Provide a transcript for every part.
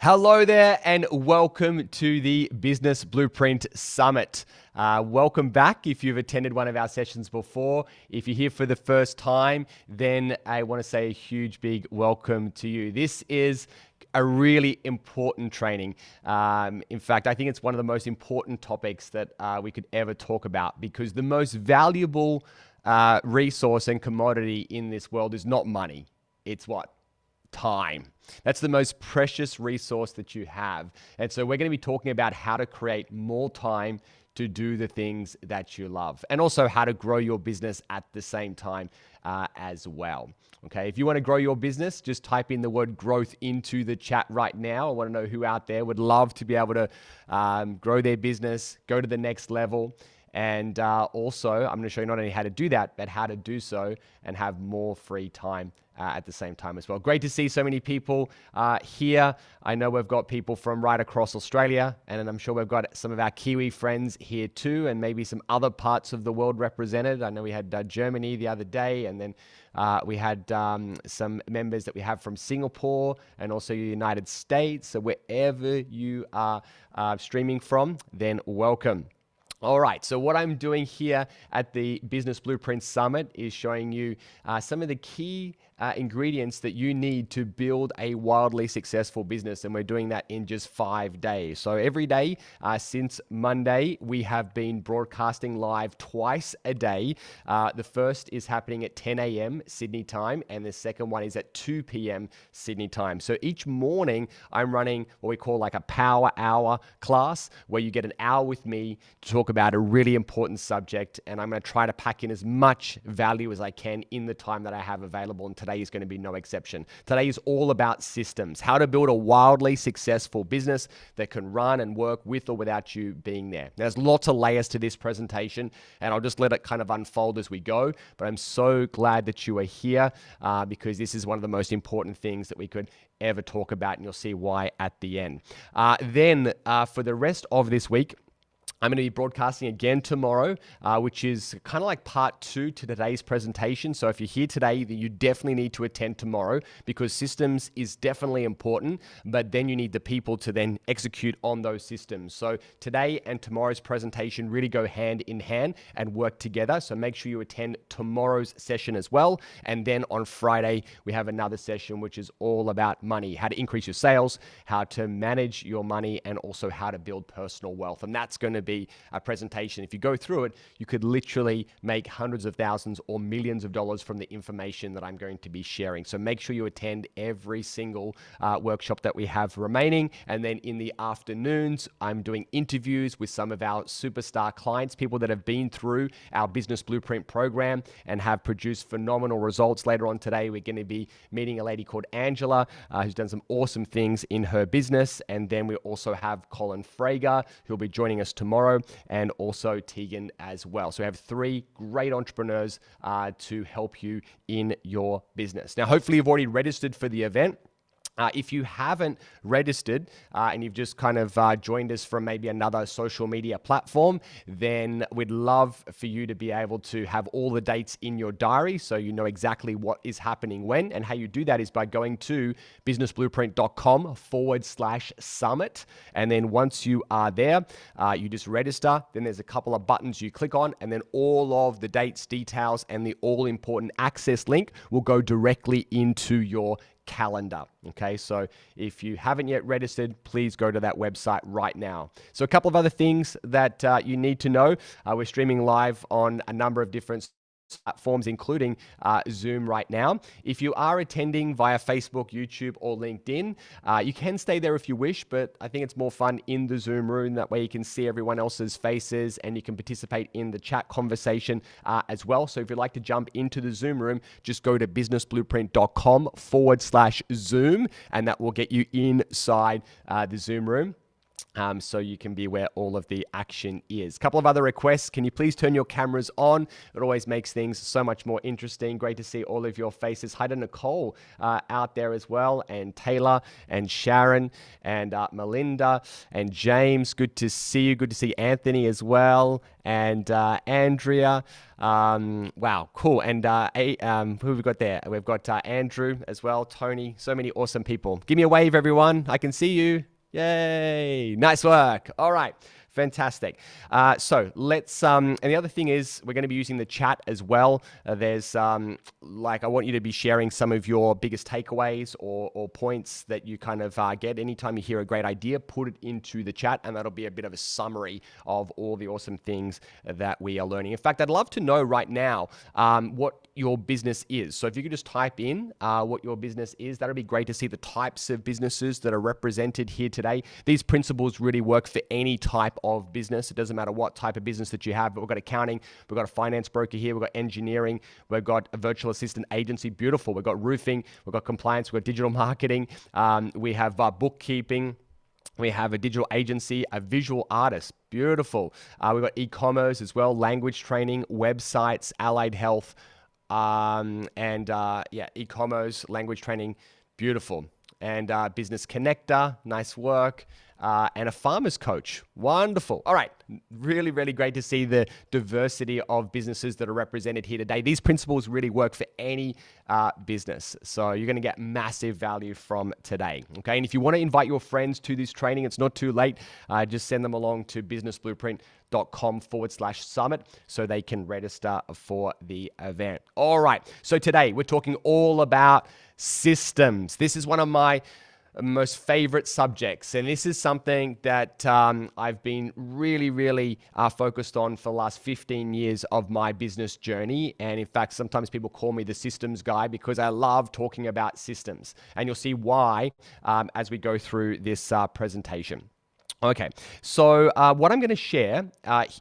Hello there, and welcome to the Business Blueprint Summit. Welcome back if you've attended one of our sessions before. If you're here for the first time, then I want to say a huge, big welcome to you. This is a really important training. In fact, I think it's one of the most important topics that we could ever talk about, because the most valuable resource and commodity in this world is not money. It's what? Time. That's the most precious resource that you have. And so we're going to be talking about how to create more time to do the things that you love, and also how to grow your business at the same time as well. Okay, if you want to grow your business, just type in the word growth into the chat right now. I want to know who out there would love to be able to grow their business, go to the next level. And also, I'm going to show you not only how to do that, but how to do so and have more free time at the same time as well. Great to see so many people here. I know we've got people from right across Australia, and I'm sure we've got some of our Kiwi friends here too, and maybe some other parts of the world represented. I know we had Germany the other day, and then we had some members that we have from Singapore and also the United States. So wherever you are streaming from, then welcome. All right, so what I'm doing here at the Business Blueprint Summit is showing you some of the key ingredients that you need to build a wildly successful business, and we're doing that in just 5 days. So every day since Monday, we have been broadcasting live twice a day. The first is happening at 10 a.m. Sydney time, and the second one is at 2 p.m. Sydney time. So each morning, I'm running what we call like a power hour class, where you get an hour with me to talk about a really important subject, and I'm going to try to pack in as much value as I can in the time that I have available, and today is going to be no exception. Today is all about systems, how to build a wildly successful business that can run and work with or without you being there. There's lots of layers to this presentation, and I'll just let it kind of unfold as we go, but I'm so glad that you are here because this is one of the most important things that we could ever talk about, and you'll see why at the end. Then for the rest of this week, I'm going to be broadcasting again tomorrow, which is kind of like part 2 to today's presentation. So if you're here today, then you definitely need to attend tomorrow, because systems is definitely important, but then you need the people to then execute on those systems. So today and tomorrow's presentation really go hand in hand and work together. So make sure you attend tomorrow's session as well. And then on Friday, we have another session, which is all about money, how to increase your sales, how to manage your money, and also how to build personal wealth. And that's going to be a presentation. If you go through it, you could literally make hundreds of thousands or millions of dollars from the information that I'm going to be sharing. So make sure you attend every single workshop that we have remaining. And then in the afternoons, I'm doing interviews with some of our superstar clients, people that have been through our Business Blueprint program and have produced phenomenal results. Later on today, we're going to be meeting a lady called Angela, who's done some awesome things in her business. And then we also have Colin Frager, who'll be joining us tomorrow, and also Tegan as well. So we have 3 great entrepreneurs to help you in your business. Now, hopefully you've already registered for the event. If you haven't registered and you've just kind of joined us from maybe another social media platform, then we'd love for you to be able to have all the dates in your diary so you know exactly what is happening when. And how you do that is by going to businessblueprint.com/summit. And then once you are there, you just register. Then there's a couple of buttons you click on, and then all of the dates, details, and the all-important access link will go directly into your calendar. Okay, so if you haven't yet registered, please go to that website right now. So a couple of other things that you need to know. We're streaming live on a number of different platforms, including Zoom right now. If you are attending via Facebook, YouTube, or LinkedIn, you can stay there if you wish, but I think it's more fun in the Zoom room. That way you can see everyone else's faces and you can participate in the chat conversation as well. So if you'd like to jump into the Zoom room, just go to businessblueprint.com/Zoom, and that will get you inside the Zoom room. So you can be where all of the action is. A couple of other requests. Can you please turn your cameras on? It always makes things so much more interesting. Great to see all of your faces. Hi to Nicole out there as well, and Taylor and Sharon and Melinda and James. Good to see you. Good to see Anthony as well, and Andrea. Wow, cool. And who have we got there? We've got Andrew as well, Tony. So many awesome people. Give me a wave, everyone. I can see you. Yay, nice work. All right, fantastic. So let's, and the other thing is we're going to be using the chat as well. There's like, I want you to be sharing some of your biggest takeaways or points that you kind of get. Anytime you hear a great idea, put it into the chat, and that'll be a bit of a summary of all the awesome things that we are learning. In fact, I'd love to know right now what your business is. So if you could just type in what your business is, that'd be great to see the types of businesses that are represented here today. These principles really work for any type of business. It doesn't matter what type of business that you have, but we've got accounting, we've got a finance broker here, we've got engineering, we've got a virtual assistant agency, beautiful. We've got roofing, we've got compliance, we've got digital marketing, we have bookkeeping, we have a digital agency, a visual artist, beautiful. We've got e-commerce as well, language training, websites, allied health, e-commerce, language training, beautiful. And business connector, nice work. And a farmer's coach, wonderful. All right, really, really great to see the diversity of businesses that are represented here today. These principles really work for any business. So you're gonna get massive value from today, okay? And if you wanna invite your friends to this training, it's not too late. Just send them along to businessblueprint.com/summit so they can register for the event. All right, so today we're talking all about systems. This is one of my most favorite subjects, and this is something that I've been really focused on for the last 15 years of my business journey. And in fact, sometimes people call me the systems guy because I love talking about systems, and you'll see why as we go through this presentation. Okay, so what I'm going to share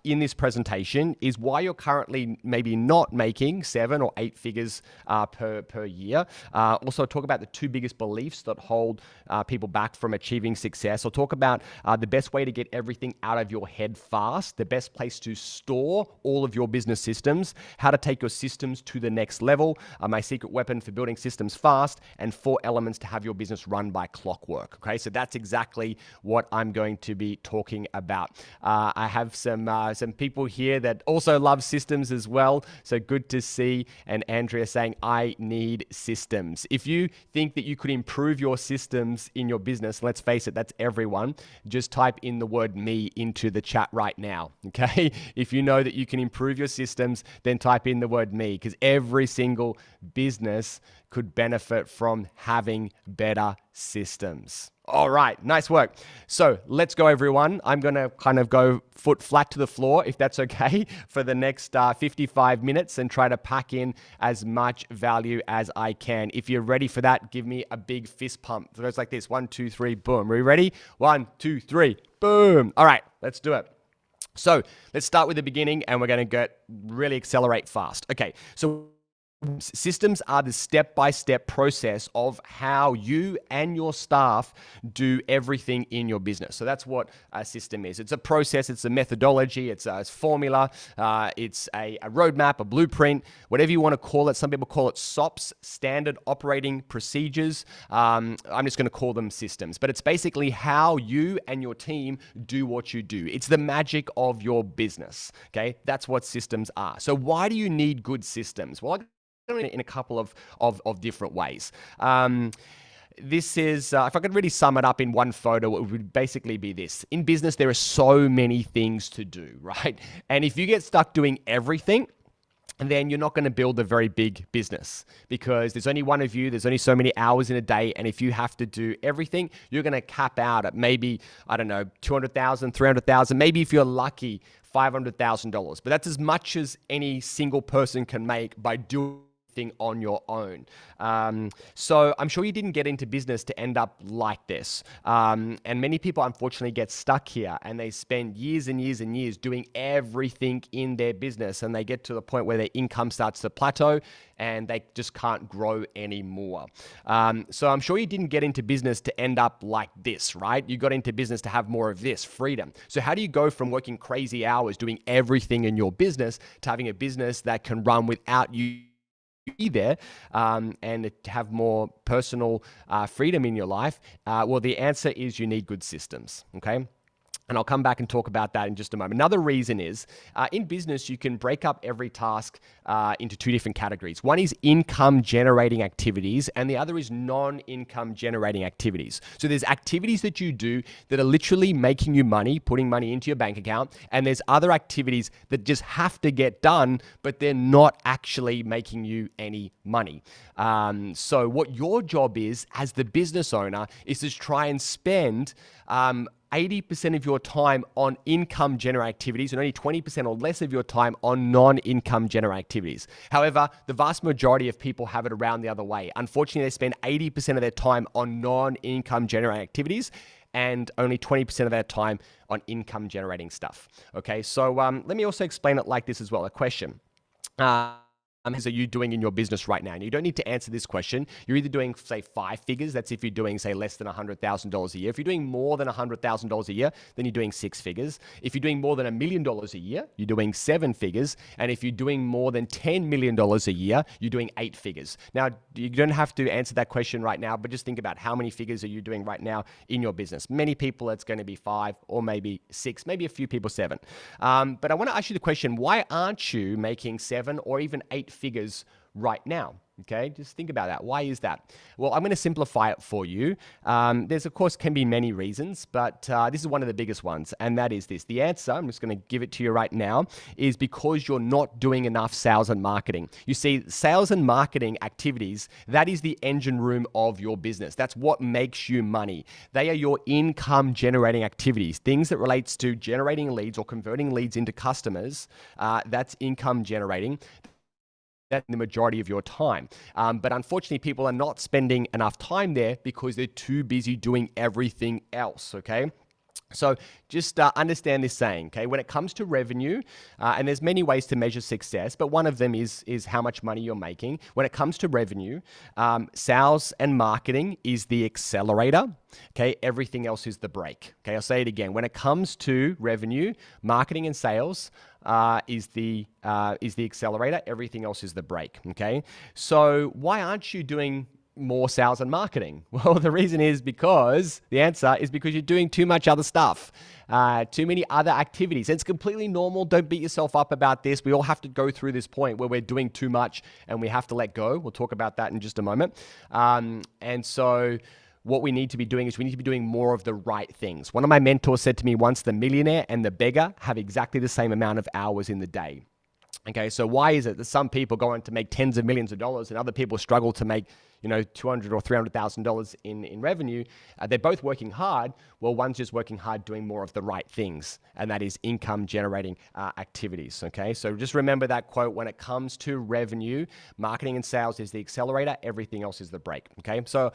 in this presentation is why you're currently maybe not making 7 or 8 figures per year. Also talk about the 2 biggest beliefs that hold people back from achieving success. I'll talk about the best way to get everything out of your head fast, the best place to store all of your business systems, how to take your systems to the next level, my secret weapon for building systems fast, and 4 elements to have your business run by clockwork. Okay, so that's exactly what I'm going to be talking about. I have some people here that also love systems as well. So good to see. And Andrea saying, I need systems. If you think that you could improve your systems in your business, let's face it, that's everyone. Just type in the word me into the chat right now. Okay. If you know that you can improve your systems, then type in the word me, because every single business could benefit from having better systems. All right, nice work. So let's go, everyone. I'm going to kind of go foot flat to the floor, if that's okay, for the next 55 minutes and try to pack in as much value as I can. If you're ready for that, give me a big fist pump. So it goes like this, 1, 2, 3, boom. Are we ready? 1, 2, 3, boom. All right, let's do it. So let's start with the beginning, and we're going to really accelerate fast. Okay, so systems are the step-by-step process of how you and your staff do everything in your business. So that's what a system is. It's a process, it's a methodology, it's a formula, it's a roadmap, a blueprint, whatever you want to call it. Some people call it SOPs, Standard Operating Procedures. I'm just going to call them systems. But it's basically how you and your team do what you do. It's the magic of your business, okay? That's what systems are. So why do you need good systems? Well, in a couple of different ways. This is, if I could really sum it up in one photo, it would basically be this. In business, there are so many things to do, right? And if you get stuck doing everything, then you're not going to build a very big business, because there's only one of you, there's only so many hours in a day, and if you have to do everything, you're going to cap out at maybe, I don't know, 200,000, 300,000, maybe if you're lucky, $500,000. But that's as much as any single person can make by doing everything on your own. So I'm sure you didn't get into business to end up like this. And many people unfortunately get stuck here, and they spend years and years and years doing everything in their business, and they get to the point where their income starts to plateau and they just can't grow anymore. So I'm sure you didn't get into business to end up like this, right? You got into business to have more of this freedom. So how do you go from working crazy hours doing everything in your business to having a business that can run without you be there, and to have more personal freedom in your life? Well, the answer is you need good systems, okay? And I'll come back and talk about that in just a moment. Another reason is in business, you can break up every task into two different categories. One is income generating activities, and the other is non-income generating activities. So there's activities that you do that are literally making you money, putting money into your bank account, and there's other activities that just have to get done, but they're not actually making you any money. So what your job is as the business owner is to try and spend 80% of your time on income generating activities and only 20% or less of your time on non-income generating activities. However, the vast majority of people have it around the other way. Unfortunately, they spend 80% of their time on non-income generating activities and only 20% of their time on income generating stuff. Okay, so let me also explain it like this as well. A question. Are you doing in your business right now? And you don't need to answer this question. You're either doing, say, 5 figures. That's if you're doing, say, less than $100,000 a year. If you're doing more than $100,000 a year, then you're doing 6 figures. If you're doing more than $1 million a year, you're doing 7 figures. And if you're doing more than $10 million a year, you're doing 8 figures. Now, you don't have to answer that question right now, but just think about how many figures are you doing right now in your business. Many people, it's going to be 5 or maybe 6, maybe a few people 7. But I want to ask you the question, why aren't you making 7 or even 8 figures right now? Okay, just think about that. Why is that? Well, I'm going to simplify it for you. There's, of course, can be many reasons, but this is one of the biggest ones, and that is this. The answer, I'm just going to give it to you right now, is because you're not doing enough sales and marketing. You see, sales and marketing activities, that is the engine room of your business. That's what makes you money. They are your income generating activities, things that relates to generating leads or converting leads into customers. That's income generating. That's the majority of your time. But unfortunately, people are not spending enough time there because they're too busy doing everything else, okay? So just understand this saying, okay? When it comes to revenue, and there's many ways to measure success, but one of them is how much money you're making. When it comes to revenue, sales and marketing is the accelerator, okay? Everything else is the brake, okay? I'll say it again. When it comes to revenue, marketing and sales is the accelerator. Everything else is the brake, okay? So why aren't you doing more sales and marketing? Well, the reason is because you're doing too much other stuff, too many other activities. It's completely normal. Don't beat yourself up about this. We all have to go through this point where we're doing too much and we have to let go. We'll talk about that in just a moment. And so what we need to be doing is we need to be doing more of the right things. One of my mentors said to me once, the millionaire and the beggar have exactly the same amount of hours in the day. Okay, so why is it that some people go on to make tens of millions of dollars and other people struggle to make, $200,000 or $300,000 in revenue? They're both working hard. Well, one's just working hard doing more of the right things, and that is income generating activities. Okay, so just remember that quote. When it comes to revenue, marketing and sales is the accelerator. Everything else is the brake. Okay, so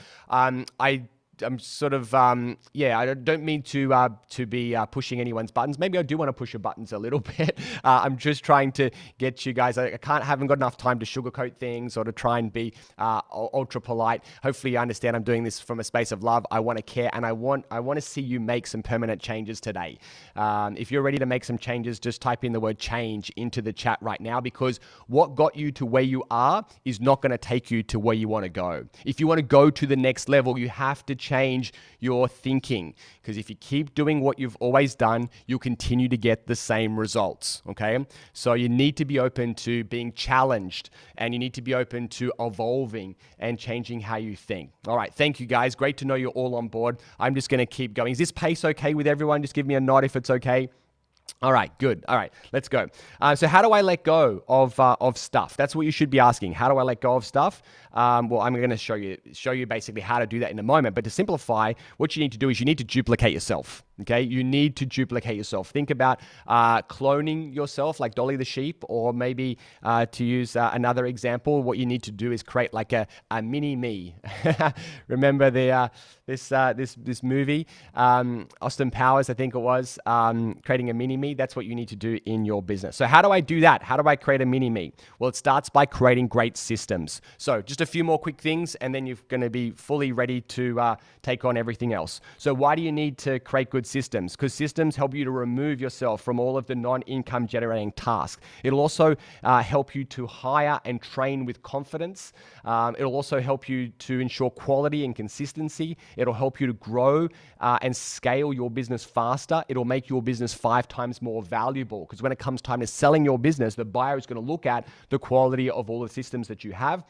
I'm sort of, I don't mean to be pushing anyone's buttons. Maybe I do want to push your buttons a little bit. I'm just trying to get you guys, haven't got enough time to sugarcoat things or to try and be ultra polite. Hopefully you understand I'm doing this from a space of love. I want to care, and I want to see you make some permanent changes today. If you're ready to make some changes, just type in the word change into the chat right now, because what got you to where you are is not going to take you to where you want to go. If you want to go to the next level, you have to change your thinking, because if you keep doing what you've always done, you'll continue to get the same results, okay? So you need to be open to being challenged, and you need to be open to evolving and changing how you think. All right, thank you guys. Great to know you're all on board. I'm just going to keep going. Is this pace okay with everyone? Just give me a nod if it's okay. All right, good. All right, let's go. So how do I let go of stuff? That's what you should be asking. How do I let go of stuff? Well, I'm going to show you basically how to do that in a moment. But to simplify, what you need to do is you need to duplicate yourself. Okay, you need to duplicate yourself. Think about cloning yourself, like Dolly the sheep, or maybe to use another example, what you need to do is create like a mini me. Remember this movie, Austin Powers, I think it was, creating a mini me. That's what you need to do in your business. So how do I do that? How do I create a mini me? Well, it starts by creating great systems. So just a few more quick things, and then you're going to be fully ready to take on everything else. So why do you need to create good systems? Because systems help you to remove yourself from all of the non-income generating tasks. It'll also help you to hire and train with confidence. It'll also help you to ensure quality and consistency. It'll help you to grow and scale your business faster. It'll make your business 5 times more valuable, because when it comes time to selling your business, the buyer is going to look at the quality of all the systems that you have,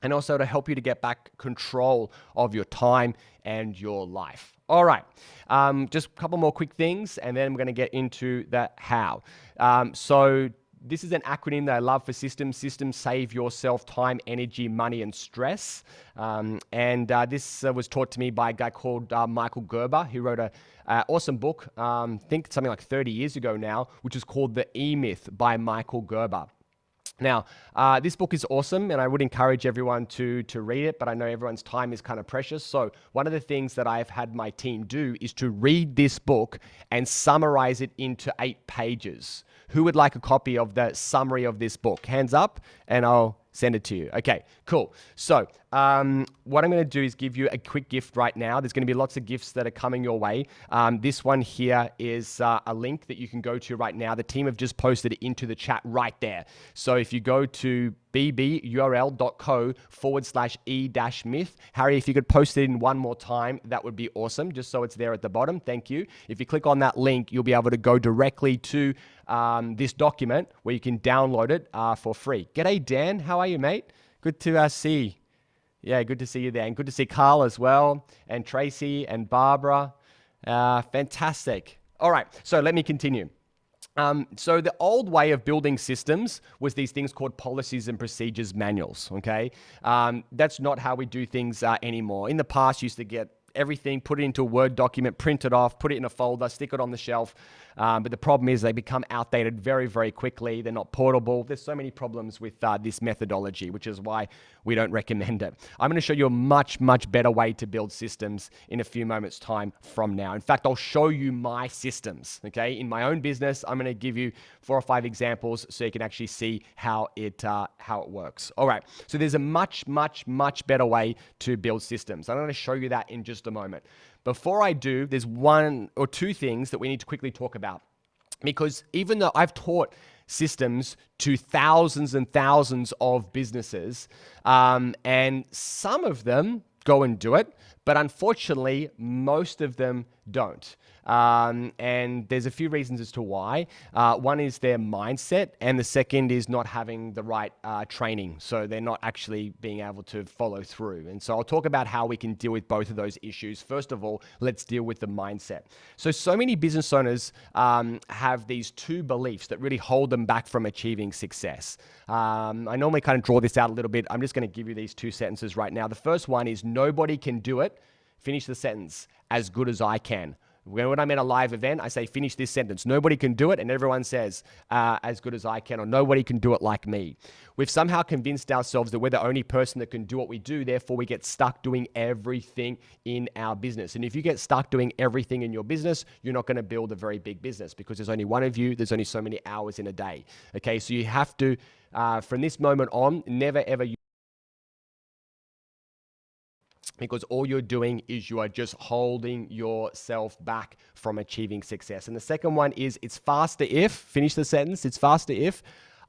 and also to help you to get back control of your time and your life. All right, just a couple more quick things, and then we're going to get into the how. So this is an acronym that I love for systems. Systems save yourself time, energy, money, and stress. This was taught to me by a guy called Michael Gerber. He wrote an awesome book, I think something like 30 years ago now, which is called The E-Myth by Michael Gerber. Now, this book is awesome, and I would encourage everyone to read it, but I know everyone's time is kind of precious. So one of the things that I've had my team do is to read this book and summarize it into 8 pages. Who would like a copy of the summary of this book? Hands up, and I'll send it to you. Okay, cool. So what I'm going to do is give you a quick gift right now. There's going to be lots of gifts that are coming your way. This one here is a link that you can go to right now. The team have just posted it into the chat right there. So if you go to bburl.co/e-myth. Harry, if you could post it in one more time, that would be awesome, just so it's there at the bottom. Thank you. If you click on that link, you'll be able to go directly to this document where you can download it for free. G'day, Dan. How are you, mate? Good to see. Yeah, good to see you there. And good to see Carl as well, and Tracy and Barbara. Fantastic. All right, so let me continue. So the old way of building systems was these things called policies and procedures manuals, okay? That's not how we do things anymore. In the past, you used to get everything, put it into a Word document, print it off, put it in a folder, stick it on the shelf. But the problem is they become outdated very, very quickly. They're not portable. There's so many problems with this methodology, which is why we don't recommend it. I'm going to show you a much, much better way to build systems in a few moments' time from now. In fact, I'll show you my systems, okay? In my own business, I'm going to give you 4 or 5 examples so you can actually see how it works. All right, so there's a much, much, much better way to build systems. I'm going to show you that in just a moment. Before I do, there's 1 or 2 things that we need to quickly talk about. Because even though I've taught systems to thousands and thousands of businesses, and some of them go and do it, but unfortunately, most of them don't. And there's a few reasons as to why. One is their mindset, and the second is not having the right training. So they're not actually being able to follow through. And so I'll talk about how we can deal with both of those issues. First of all, let's deal with the mindset. So many business owners have these 2 beliefs that really hold them back from achieving success. I normally kind of draw this out a little bit. I'm just going to give you these 2 sentences right now. The first one is nobody can do it. Finish the sentence, as good as I can. When I'm in a live event, I say, finish this sentence. Nobody can do it. And everyone says, as good as I can, or nobody can do it like me. We've somehow convinced ourselves that we're the only person that can do what we do. Therefore, we get stuck doing everything in our business. And if you get stuck doing everything in your business, you're not going to build a very big business, because there's only one of you. There's only so many hours in a day. Okay, so you have to, from this moment on, never ever because all you're doing is you are just holding yourself back from achieving success. And the second one is it's faster if, finish the sentence, it's faster if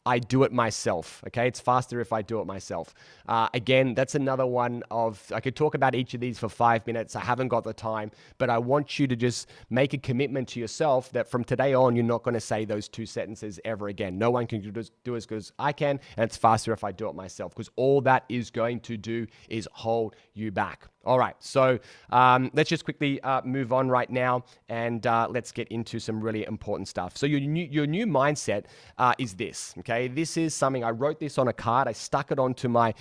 I do it myself, okay? It's faster if I do it myself. Again, that's another one of, I could talk about each of these for 5 minutes. I haven't got the time, but I want you to just make a commitment to yourself that from today on, you're not going to say those 2 sentences ever again. No one can do as good as I can, and it's faster if I do it myself, because all that is going to do is hold you back. All right, so let's just quickly move on right now, and let's get into some really important stuff. So your new mindset is this, okay? This is something, I wrote this on a card, I stuck it onto my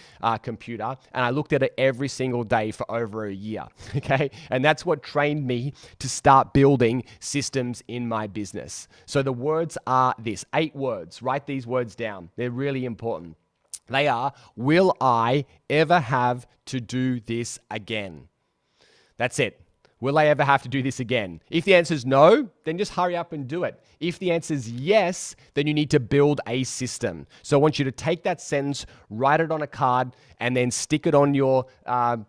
computer, and I looked at it every single day for over a year, okay? And that's what trained me to start building systems in my business. So the words are this, 8 words. Write these words down. They're really important. They are, will I ever have to do this again? That's it. Will I ever have to do this again? If the answer is no, then just hurry up and do it. If the answer is yes, then you need to build a system. So I want you to take that sentence, write it on a card, and then stick it on your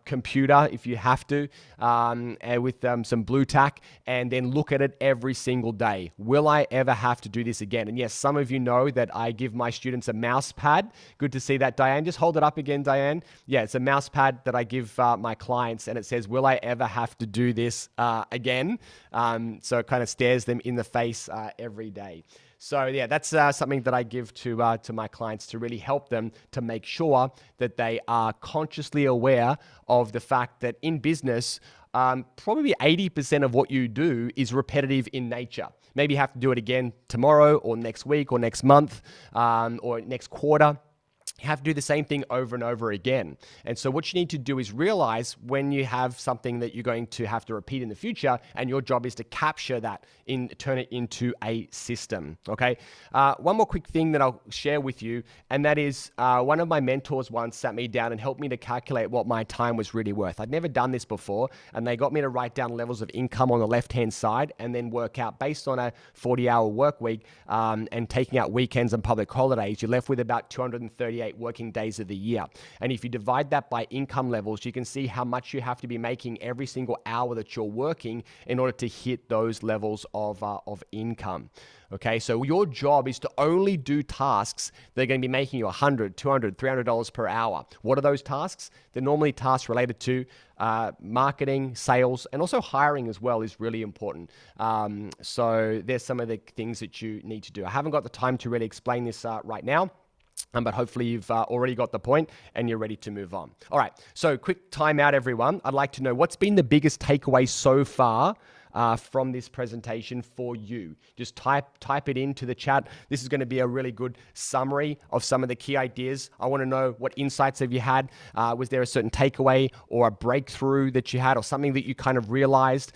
computer if you have to, and with some blue tack, and then look at it every single day. Will I ever have to do this again? And yes, some of you know that I give my students a mouse pad. Good to see that, Diane. Just hold it up again, Diane. Yeah, it's a mouse pad that I give my clients, and it says, will I ever have to do this again? So it kind of stares them in the face every day. So yeah, that's something that I give to my clients to really help them to make sure that they are consciously aware of the fact that in business, probably 80% of what you do is repetitive in nature. Maybe you have to do it again tomorrow or next week or next month or next quarter. You have to do the same thing over and over again. And so what you need to do is realize when you have something that you're going to have to repeat in the future, and your job is to capture that, turn it into a system, okay? One more quick thing that I'll share with you, and that is one of my mentors once sat me down and helped me to calculate what my time was really worth. I'd never done this before, and they got me to write down levels of income on the left-hand side and then work out based on a 40-hour work week and taking out weekends and public holidays, you're left with about 238 working days of the year. And if you divide that by income levels, you can see how much you have to be making every single hour that you're working in order to hit those levels of income. Okay, so your job is to only do tasks that are going to be making you $100, $200, $300 per hour. What are those tasks? They're normally tasks related to marketing, sales, and also hiring as well is really important. So there's some of the things that you need to do. I haven't got the time to really explain this right now. But hopefully you've already got the point and you're ready to move on. All right, so quick time out, everyone. I'd like to know what's been the biggest takeaway so far from this presentation for you. Just type it into the chat. This is going to be a really good summary of some of the key ideas. I want to know what insights have you had. Was there a certain takeaway or a breakthrough that you had or something that you kind of realized?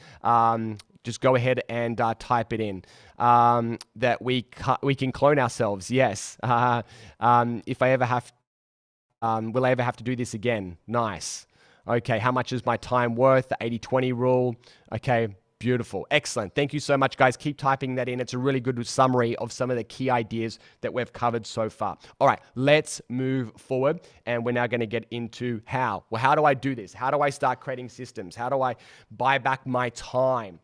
Just go ahead and type it in. That we can clone ourselves. Yes. If I ever have, will I ever have to do this again? Nice. Okay. How much is my time worth? The 80-20 rule. Okay. Beautiful. Excellent. Thank you so much, guys. Keep typing that in. It's a really good summary of some of the key ideas that we've covered so far. All right, let's move forward. And we're now going to get into how. Well, how do I do this? How do I start creating systems? How do I buy back my time?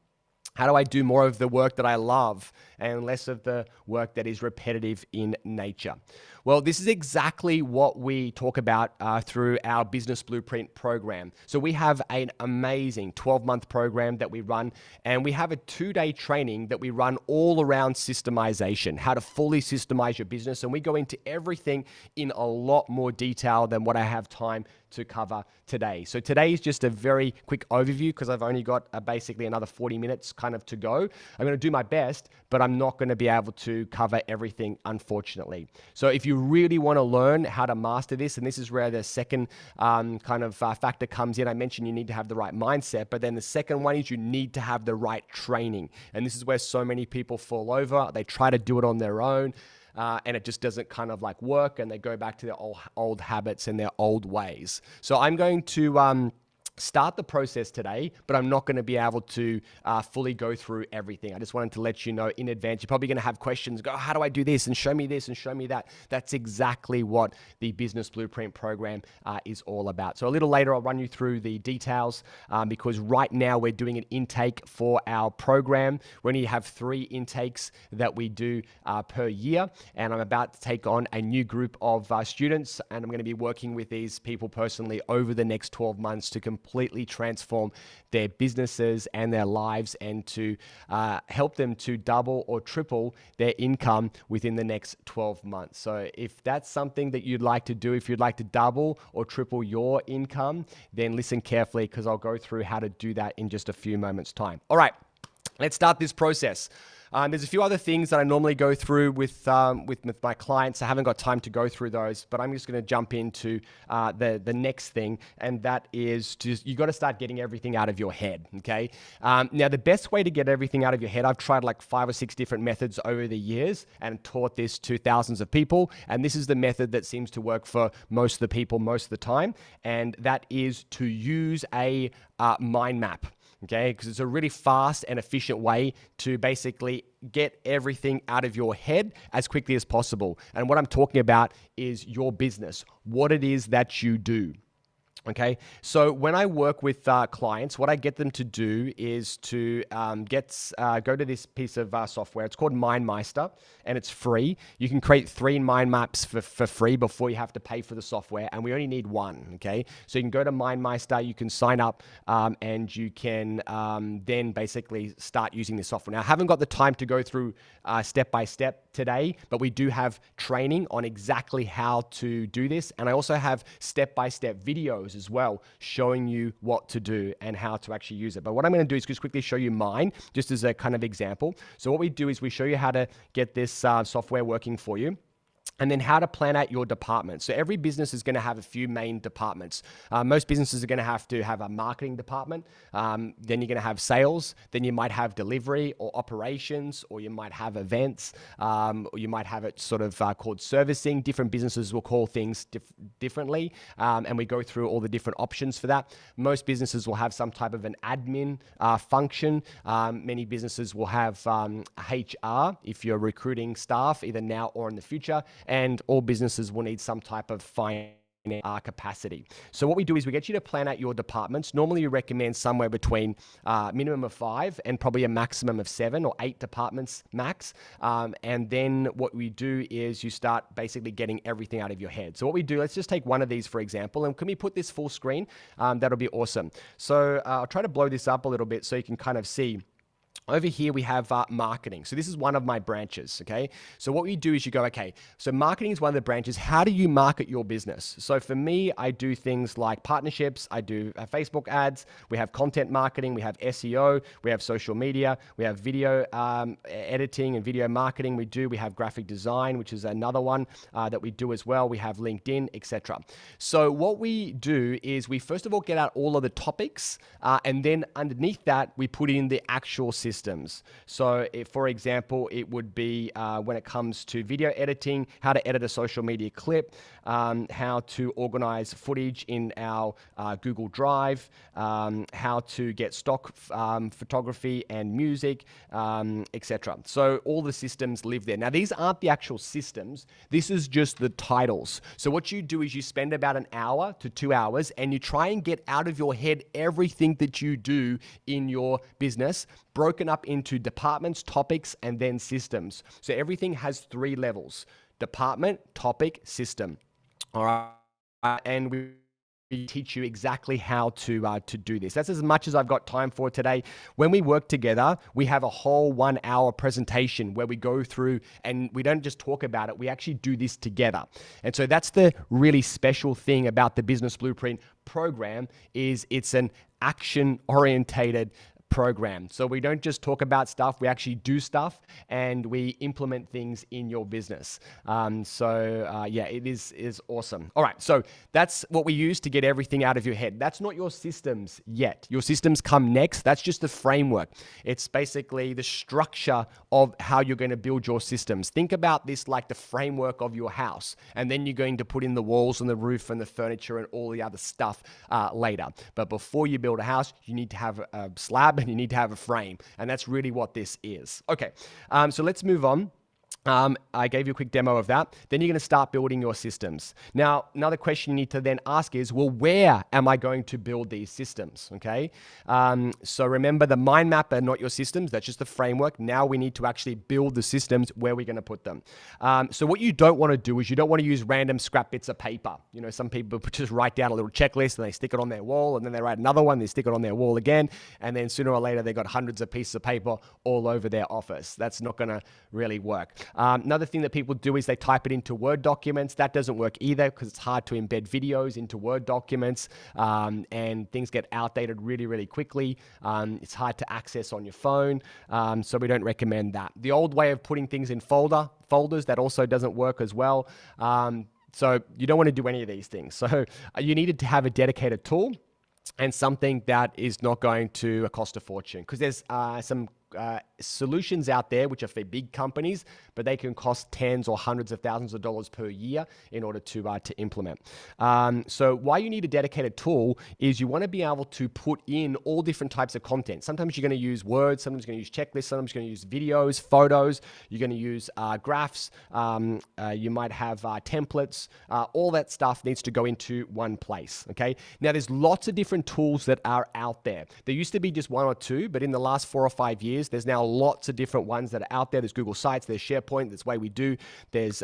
How do I do more of the work that I love and less of the work that is repetitive in nature? Well, this is exactly what we talk about through our Business Blueprint program. So we have an amazing 12-month program that we run, and we have a 2-day training that we run all around systemization, how to fully systemize your business. And we go into everything in a lot more detail than what I have time to cover today. So today is just a very quick overview because I've only got basically another 40 minutes kind of to go. I'm going to do my best, but I'm not going to be able to cover everything, unfortunately. So if you really want to learn how to master this, and this is where the second factor comes in. I mentioned you need to have the right mindset, but then the second one is you need to have the right training. And this is where so many people fall over. They try to do it on their own. And it just doesn't kind of like work, and they go back to their old habits and their old ways. So I'm going to start the process today, but I'm not going to be able to fully go through everything. I just wanted to let you know in advance. You're probably going to have questions. Go, how do I do this? And show me this and show me that. That's exactly what the Business Blueprint program is all about. So a little later, I'll run you through the details because right now we're doing an intake for our program. We only have 3 intakes that we do per year, and I'm about to take on a new group of students, and I'm going to be working with these people personally over the next 12 months to complete completely transform their businesses and their lives, and to help them to double or triple their income within the next 12 months. So if that's something that you'd like to do, if you'd like to double or triple your income, then listen carefully, because I'll go through how to do that in just a few moments' time. All right, let's start this process. There's a few other things that I normally go through with my clients. I haven't got time to go through those, but I'm just going to jump into the next thing, and that is you got to start getting everything out of your head. Okay. Now, the best way to get everything out of your head, I've tried like 5 or 6 different methods over the years and taught this to thousands of people, and this is the method that seems to work for most of the people most of the time, and that is to use a mind map. Okay, because it's a really fast and efficient way to basically get everything out of your head as quickly as possible. And what I'm talking about is your business, what it is that you do. Okay, so when I work with clients, what I get them to do is to go to this piece of software. It's called MindMeister, and it's free. You can create 3 mind maps for free before you have to pay for the software, and we only need 1. Okay, so you can go to MindMeister, you can sign up, and you can then basically start using this software. Now, I haven't got the time to go through step by step today, but we do have training on exactly how to do this, and I also have step-by-step videos as well showing you what to do and how to actually use it. But what I'm going to do is just quickly show you mine, just as a kind of example. So what we do is we show you how to get this software working for you, and then how to plan out your department. So every business is going to have a few main departments. Most businesses are going to have a marketing department. Then you're going to have sales. Then you might have delivery or operations, or you might have events, or you might have it sort of called servicing. Different businesses will call things differently, and we go through all the different options for that. Most businesses will have some type of an admin function. Many businesses will have HR if you're recruiting staff, either now or in the future. And all businesses will need some type of finance capacity. So what we do is we get you to plan out your departments. Normally you recommend somewhere between minimum of 5 and probably a maximum of 7 or 8 departments max. And then what we do is you start basically getting everything out of your head. So what we do, let's just take one of these for example, and can we put this full screen? That'll be awesome. So I'll try to blow this up a little bit so you can kind of see. Over here, we have marketing. So this is one of my branches, okay? So what we do is you go, okay, so marketing is one of the branches. How do you market your business? So for me, I do things like partnerships. I do Facebook ads. We have content marketing. We have SEO. We have social media. We have video editing and video marketing. We have graphic design, which is another one that we do as well. We have LinkedIn, etc. So what we do is we first of all get out all of the topics, and then underneath that, we put in the actual systems. So if, for example, it would be when it comes to video editing, how to edit a social media clip, how to organize footage in our Google Drive, how to get stock photography and music, etc. So all the systems live there. Now, these aren't the actual systems. This is just the titles. So what you do is you spend about an hour to 2 hours, and you try and get out of your head everything that you do in your business, broken up into departments, topics, and then systems. So everything has 3 levels: department, topic, system. All right, and we teach you exactly how to do this. That's as much as I've got time for today. When we work together, we have a whole 1 hour presentation where we go through, and we don't just talk about it, we actually do this together. And so that's the really special thing about the Business Blueprint program, is it's an action-orientated program. So we don't just talk about stuff, we actually do stuff, and we implement things in your business. Yeah, it is awesome. All right, so that's what we use to get everything out of your head. That's not your systems yet. Your systems come next. That's just the framework. It's basically the structure of how you're going to build your systems. Think about this like the framework of your house, and then you're going to put in the walls and the roof and the furniture and all the other stuff later. But before you build a house, you need to have a slab, and you need to have a frame. And that's really what this is. Okay, so let's move on. I gave you a quick demo of that. Then you're going to start building your systems. Now, another question you need to then ask is, well, where am I going to build these systems? Okay. So remember, the mind map are not your systems. That's just the framework. Now we need to actually build the systems where we're going to put them. So what you don't want to do is you don't want to use random scrap bits of paper. You know, some people just write down a little checklist and they stick it on their wall, and then they write another one, they stick it on their wall again. And then sooner or later, they've got hundreds of pieces of paper all over their office. That's not going to really work. Another thing that people do is they type it into Word documents. That doesn't work either because it's hard to embed videos into Word documents, and things get outdated really, really quickly. It's hard to access on your phone, so we don't recommend that. The old way of putting things in folders, that also doesn't work as well. So you don't want to do any of these things. So you needed to have a dedicated tool and something that is not going to cost a fortune, because there's some solutions out there which are for big companies, but they can cost tens or hundreds of thousands of dollars per year in order to implement. So why you need a dedicated tool is you want to be able to put in all different types of content. Sometimes you're going to use words, sometimes you're going to use checklists, sometimes you're going to use videos, photos, you're going to use graphs, you might have templates, all that stuff needs to go into one place, okay? Now there's lots of different tools that are out there. There used to be just one or two, but in the last 4 or 5 years, there's now lots of different ones that are out there. There's Google Sites, there's SharePoint, there's Way We Do, there's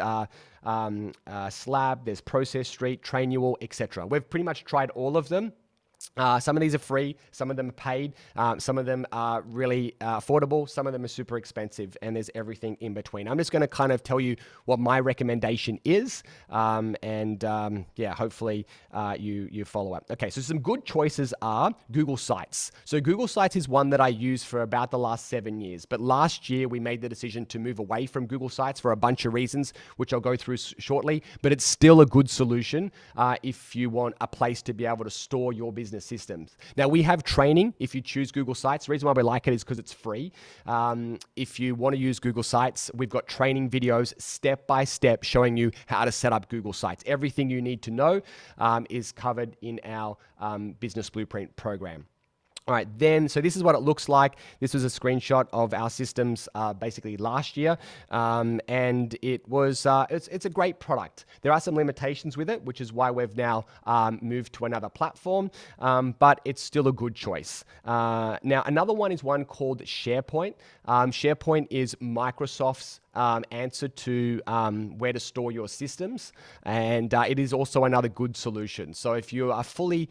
Slab, there's Process Street, Trainual, etc. We've pretty much tried all of them. Some of these are free, some of them are paid, some of them are really affordable, some of them are super expensive, and there's everything in between. I'm just going to kind of tell you what my recommendation is, yeah, hopefully you follow up. Okay, so some good choices are Google Sites. So Google Sites is one that I use for about the last 7 years, but last year we made the decision to move away from Google Sites for a bunch of reasons, which I'll go through shortly, but it's still a good solution if you want a place to be able to store your business systems. Now we have training if you choose Google Sites. The reason why we like it is because it's free. If you want to use Google Sites, we've got training videos step by step showing you how to set up Google Sites. Everything you need to know is covered in our Business Blueprint program. All right, then, so this is what it looks like. This was a screenshot of our systems basically last year, and it was, it's a great product. There are some limitations with it, which is why we've now moved to another platform, but it's still a good choice. Now, another one is one called SharePoint. SharePoint is Microsoft's answer to where to store your systems, and it is also another good solution. So if you are fully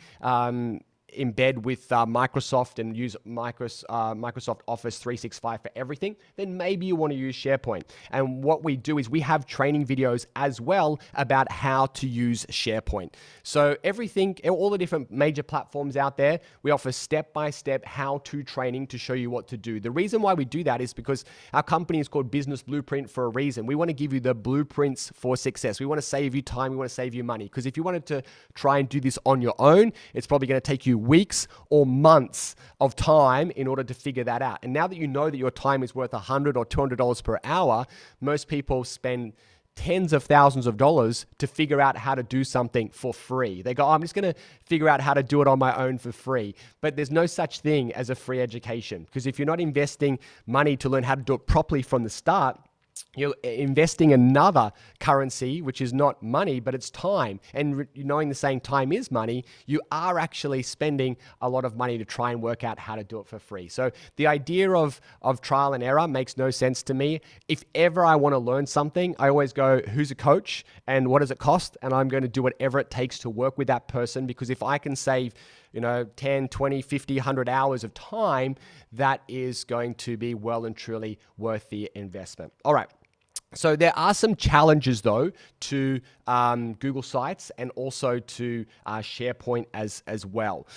embed with Microsoft and use Microsoft Office 365 for everything, then maybe you want to use SharePoint. And what we do is we have training videos as well about how to use SharePoint. So everything, all the different major platforms out there, we offer step-by-step how-to training to show you what to do. The reason why we do that is because our company is called Business Blueprint for a reason. We want to give you the blueprints for success. We want to save you time. We want to save you money. Because if you wanted to try and do this on your own, it's probably going to take you weeks or months of time in order to figure that out. And now that you know that your time is worth $100 or $200 per hour, most people spend tens of thousands of dollars to figure out how to do something for free. They go, oh, I'm just going to figure out how to do it on my own for free. But there's no such thing as a free education, because if you're not investing money to learn how to do it properly from the start, you're investing another currency, which is not money, but it's time. And knowing the saying time is money, you are actually spending a lot of money to try and work out how to do it for free. So the idea of trial and error makes no sense to me. If ever I want to learn something, I always go, who's a coach and what does it cost? And I'm going to do whatever it takes to work with that person, because if I can save 10, 20, 50, 100 hours of time, that is going to be well and truly worth the investment. All right. So there are some challenges, though, to Google Sites and also to SharePoint as well,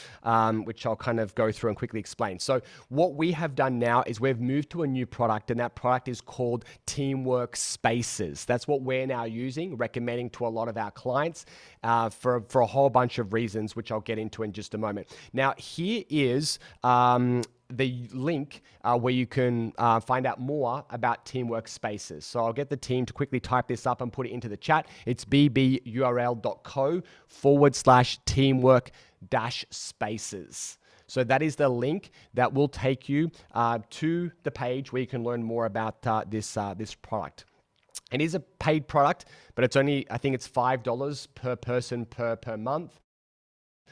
which I'll kind of go through and quickly explain. So what we have done now is we've moved to a new product, and that product is called Teamwork Spaces. That's what we're now using, recommending to a lot of our clients for a whole bunch of reasons, which I'll get into in just a moment. Now, here is the link where you can find out more about Teamwork Spaces. So I'll get the team to quickly type this up and put it into the chat. It's bburl.co/teamwork-spaces. So that is the link that will take you to the page where you can learn more about this product. It is a paid product, but it's only, I think it's $5 per person per month.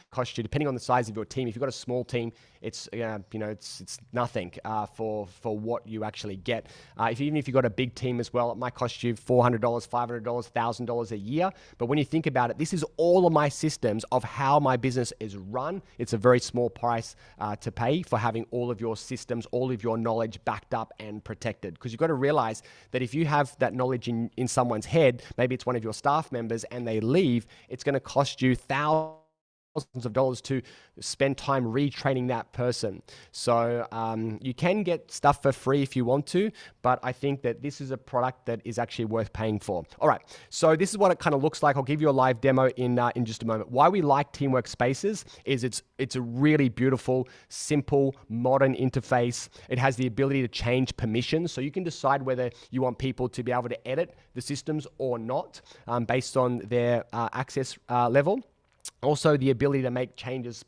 Cost you, depending on the size of your team. If you've got a small team, it's it's nothing for what you actually get. Even if you've got a big team as well, it might cost you $400, $500, $1,000 a year. But when you think about it, this is all of my systems of how my business is run. It's a very small price to pay for having all of your systems, all of your knowledge backed up and protected. Because you've got to realize that if you have that knowledge in someone's head, maybe it's one of your staff members and they leave, it's going to cost you thousands of dollars to spend time retraining that person. So you can get stuff for free if you want to, but I think that this is a product that is actually worth paying for. All right, so this is what it kind of looks like. I'll give you a live demo in just a moment. Why we like Teamwork Spaces is it's a really beautiful, simple, modern interface. It has the ability to change permissions, so you can decide whether you want people to be able to edit the systems or not based on their access level. Also, the ability to make changes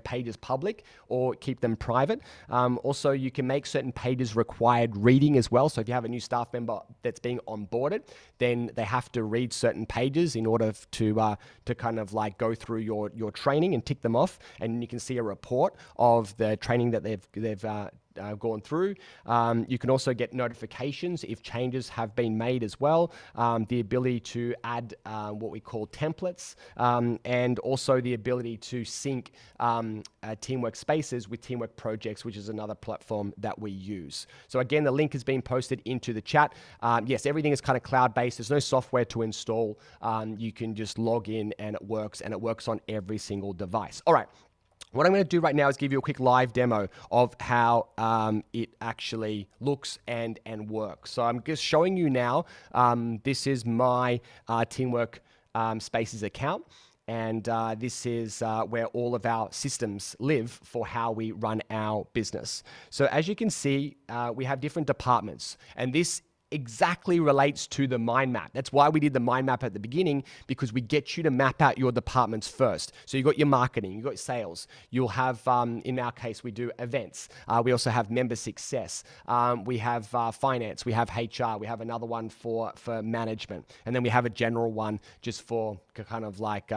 pages public or keep them private. Also, you can make certain pages required reading as well. So if you have a new staff member that's being onboarded, then they have to read certain pages in order to kind of like go through your training and tick them off. And you can see a report of the training that they've gone through. You can also get notifications if changes have been made as well. The ability to add what we call templates, and also the ability to sync Teamwork Spaces with Teamwork Projects, which is another platform that we use. So again, the link has been posted into the chat. Yes, everything is kind of cloud-based. There's no software to install. You can just log in and it works on every single device. All right. What I'm going to do right now is give you a quick live demo of how it actually looks and works. So I'm just showing you now. This is my Teamwork Spaces account. And this is where all of our systems live for how we run our business. So as you can see, we have different departments. And this exactly relates to the mind map. That's why we did the mind map at the beginning, because we get you to map out your departments first. So you got your marketing, you got sales, you'll have, in our case, we do events. We also have member success. We have finance, we have HR, we have another one for management. And then we have a general one just for kind of like,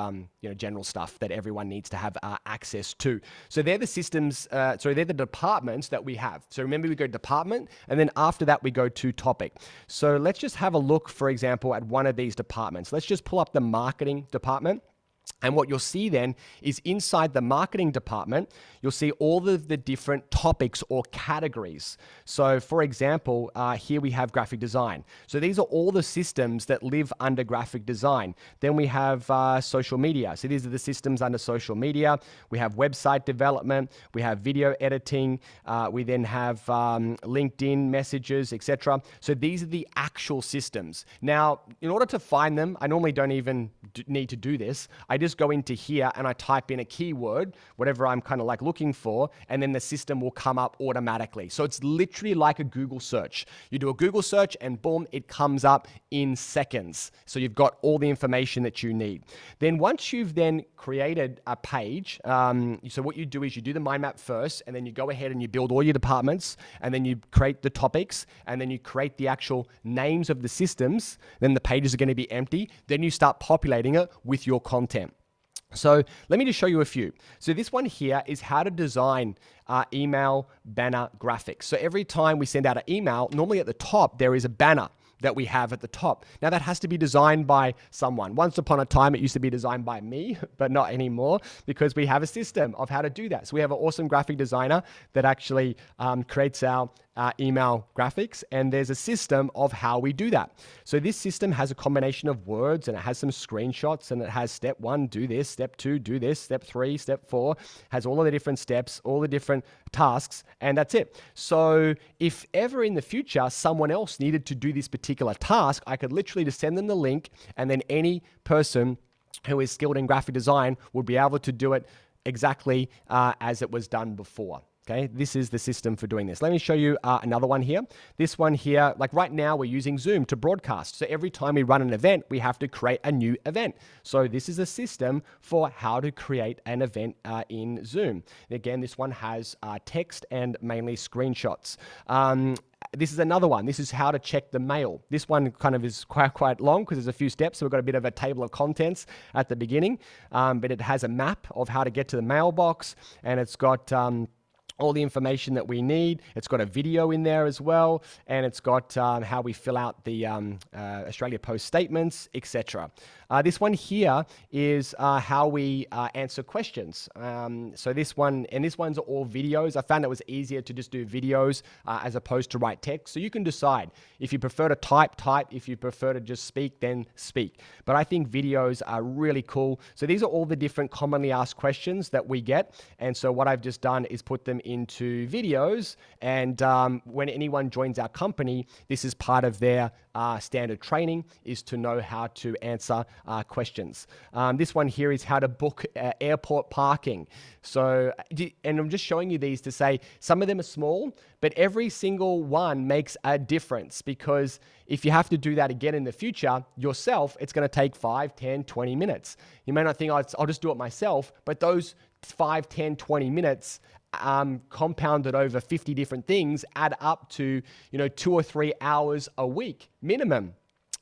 general stuff that everyone needs to have access to. So they're the systems, they're the departments that we have. So remember, we go department, and then after that, we go to topic. So let's just have a look, for example, at one of these departments. Let's just pull up the marketing department. And what you'll see then is inside the marketing department, you'll see all of the different topics or categories. So for example, here we have graphic design. So these are all the systems that live under graphic design. Then we have social media. So these are the systems under social media. We have website development. We have video editing. We then have LinkedIn messages, etc. So these are the actual systems. Now, in order to find them, I normally don't even need to do this. I just go into here and I type in a keyword, whatever I'm kind of like looking for, and then the system will come up automatically. So it's literally like a Google search. You do a Google search and boom, it comes up in seconds. So you've got all the information that you need. Then once you've then created a page, so what you do is you do the mind map first, and then you go ahead and you build all your departments, and then you create the topics, and then you create the actual names of the systems. Then the pages are going to be empty. Then you start populating it with your content. So let me just show you a few. So this one here is how to design email banner graphics. So every time we send out an email, normally at the top, there is a banner that we have at the top. Now that has to be designed by someone. Once upon a time, it used to be designed by me, but not anymore, because we have a system of how to do that. So we have an awesome graphic designer that actually creates our email graphics, and there's a system of how we do that. So this system has a combination of words, and it has some screenshots, and it has step 1, do this, step 2, do this, step 3, step 4, has all of the different steps, all the different tasks, and that's it. So if ever in the future someone else needed to do this particular task, I could literally just send them the link, and then any person who is skilled in graphic design would be able to do it exactly as it was done before. Okay, this is the system for doing this. Let me show you another one here. This one here, like right now, we're using Zoom to broadcast. So every time we run an event, we have to create a new event. So this is a system for how to create an event in Zoom. Again, this one has text and mainly screenshots. This is another one. This is how to check the mail. This one kind of is quite long because there's a few steps. So we've got a bit of a table of contents at the beginning, but it has a map of how to get to the mailbox, and it's got all the information that we need. It's got a video in there as well, and it's got how we fill out the Australia Post statements, etc. This one here is how we answer questions. So this one, and this one's all videos. I found it was easier to just do videos as opposed to write text. So you can decide if you prefer to type. If you prefer to just speak, then speak. But I think videos are really cool. So these are all the different commonly asked questions that we get. And so what I've just done is put them into videos, and when anyone joins our company, this is part of their standard training, is to know how to answer questions. This one here is how to book airport parking. So, and I'm just showing you these to say some of them are small, but every single one makes a difference, because if you have to do that again in the future yourself, it's going to take 5, 10, 20 minutes. You may not think, oh, I'll just do it myself, but those 5, 10, 20 minutes compounded over 50 different things add up to, 2 or 3 hours a week minimum.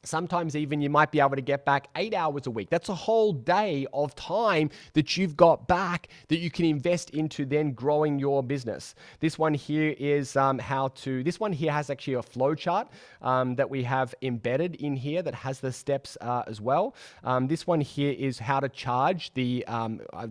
Sometimes even you might be able to get back 8 hours a week. That's a whole day of time that you've got back that you can invest into then growing your business. This one here is this one here has actually a flow chart that we have embedded in here that has the steps as well. This one here is how to charge the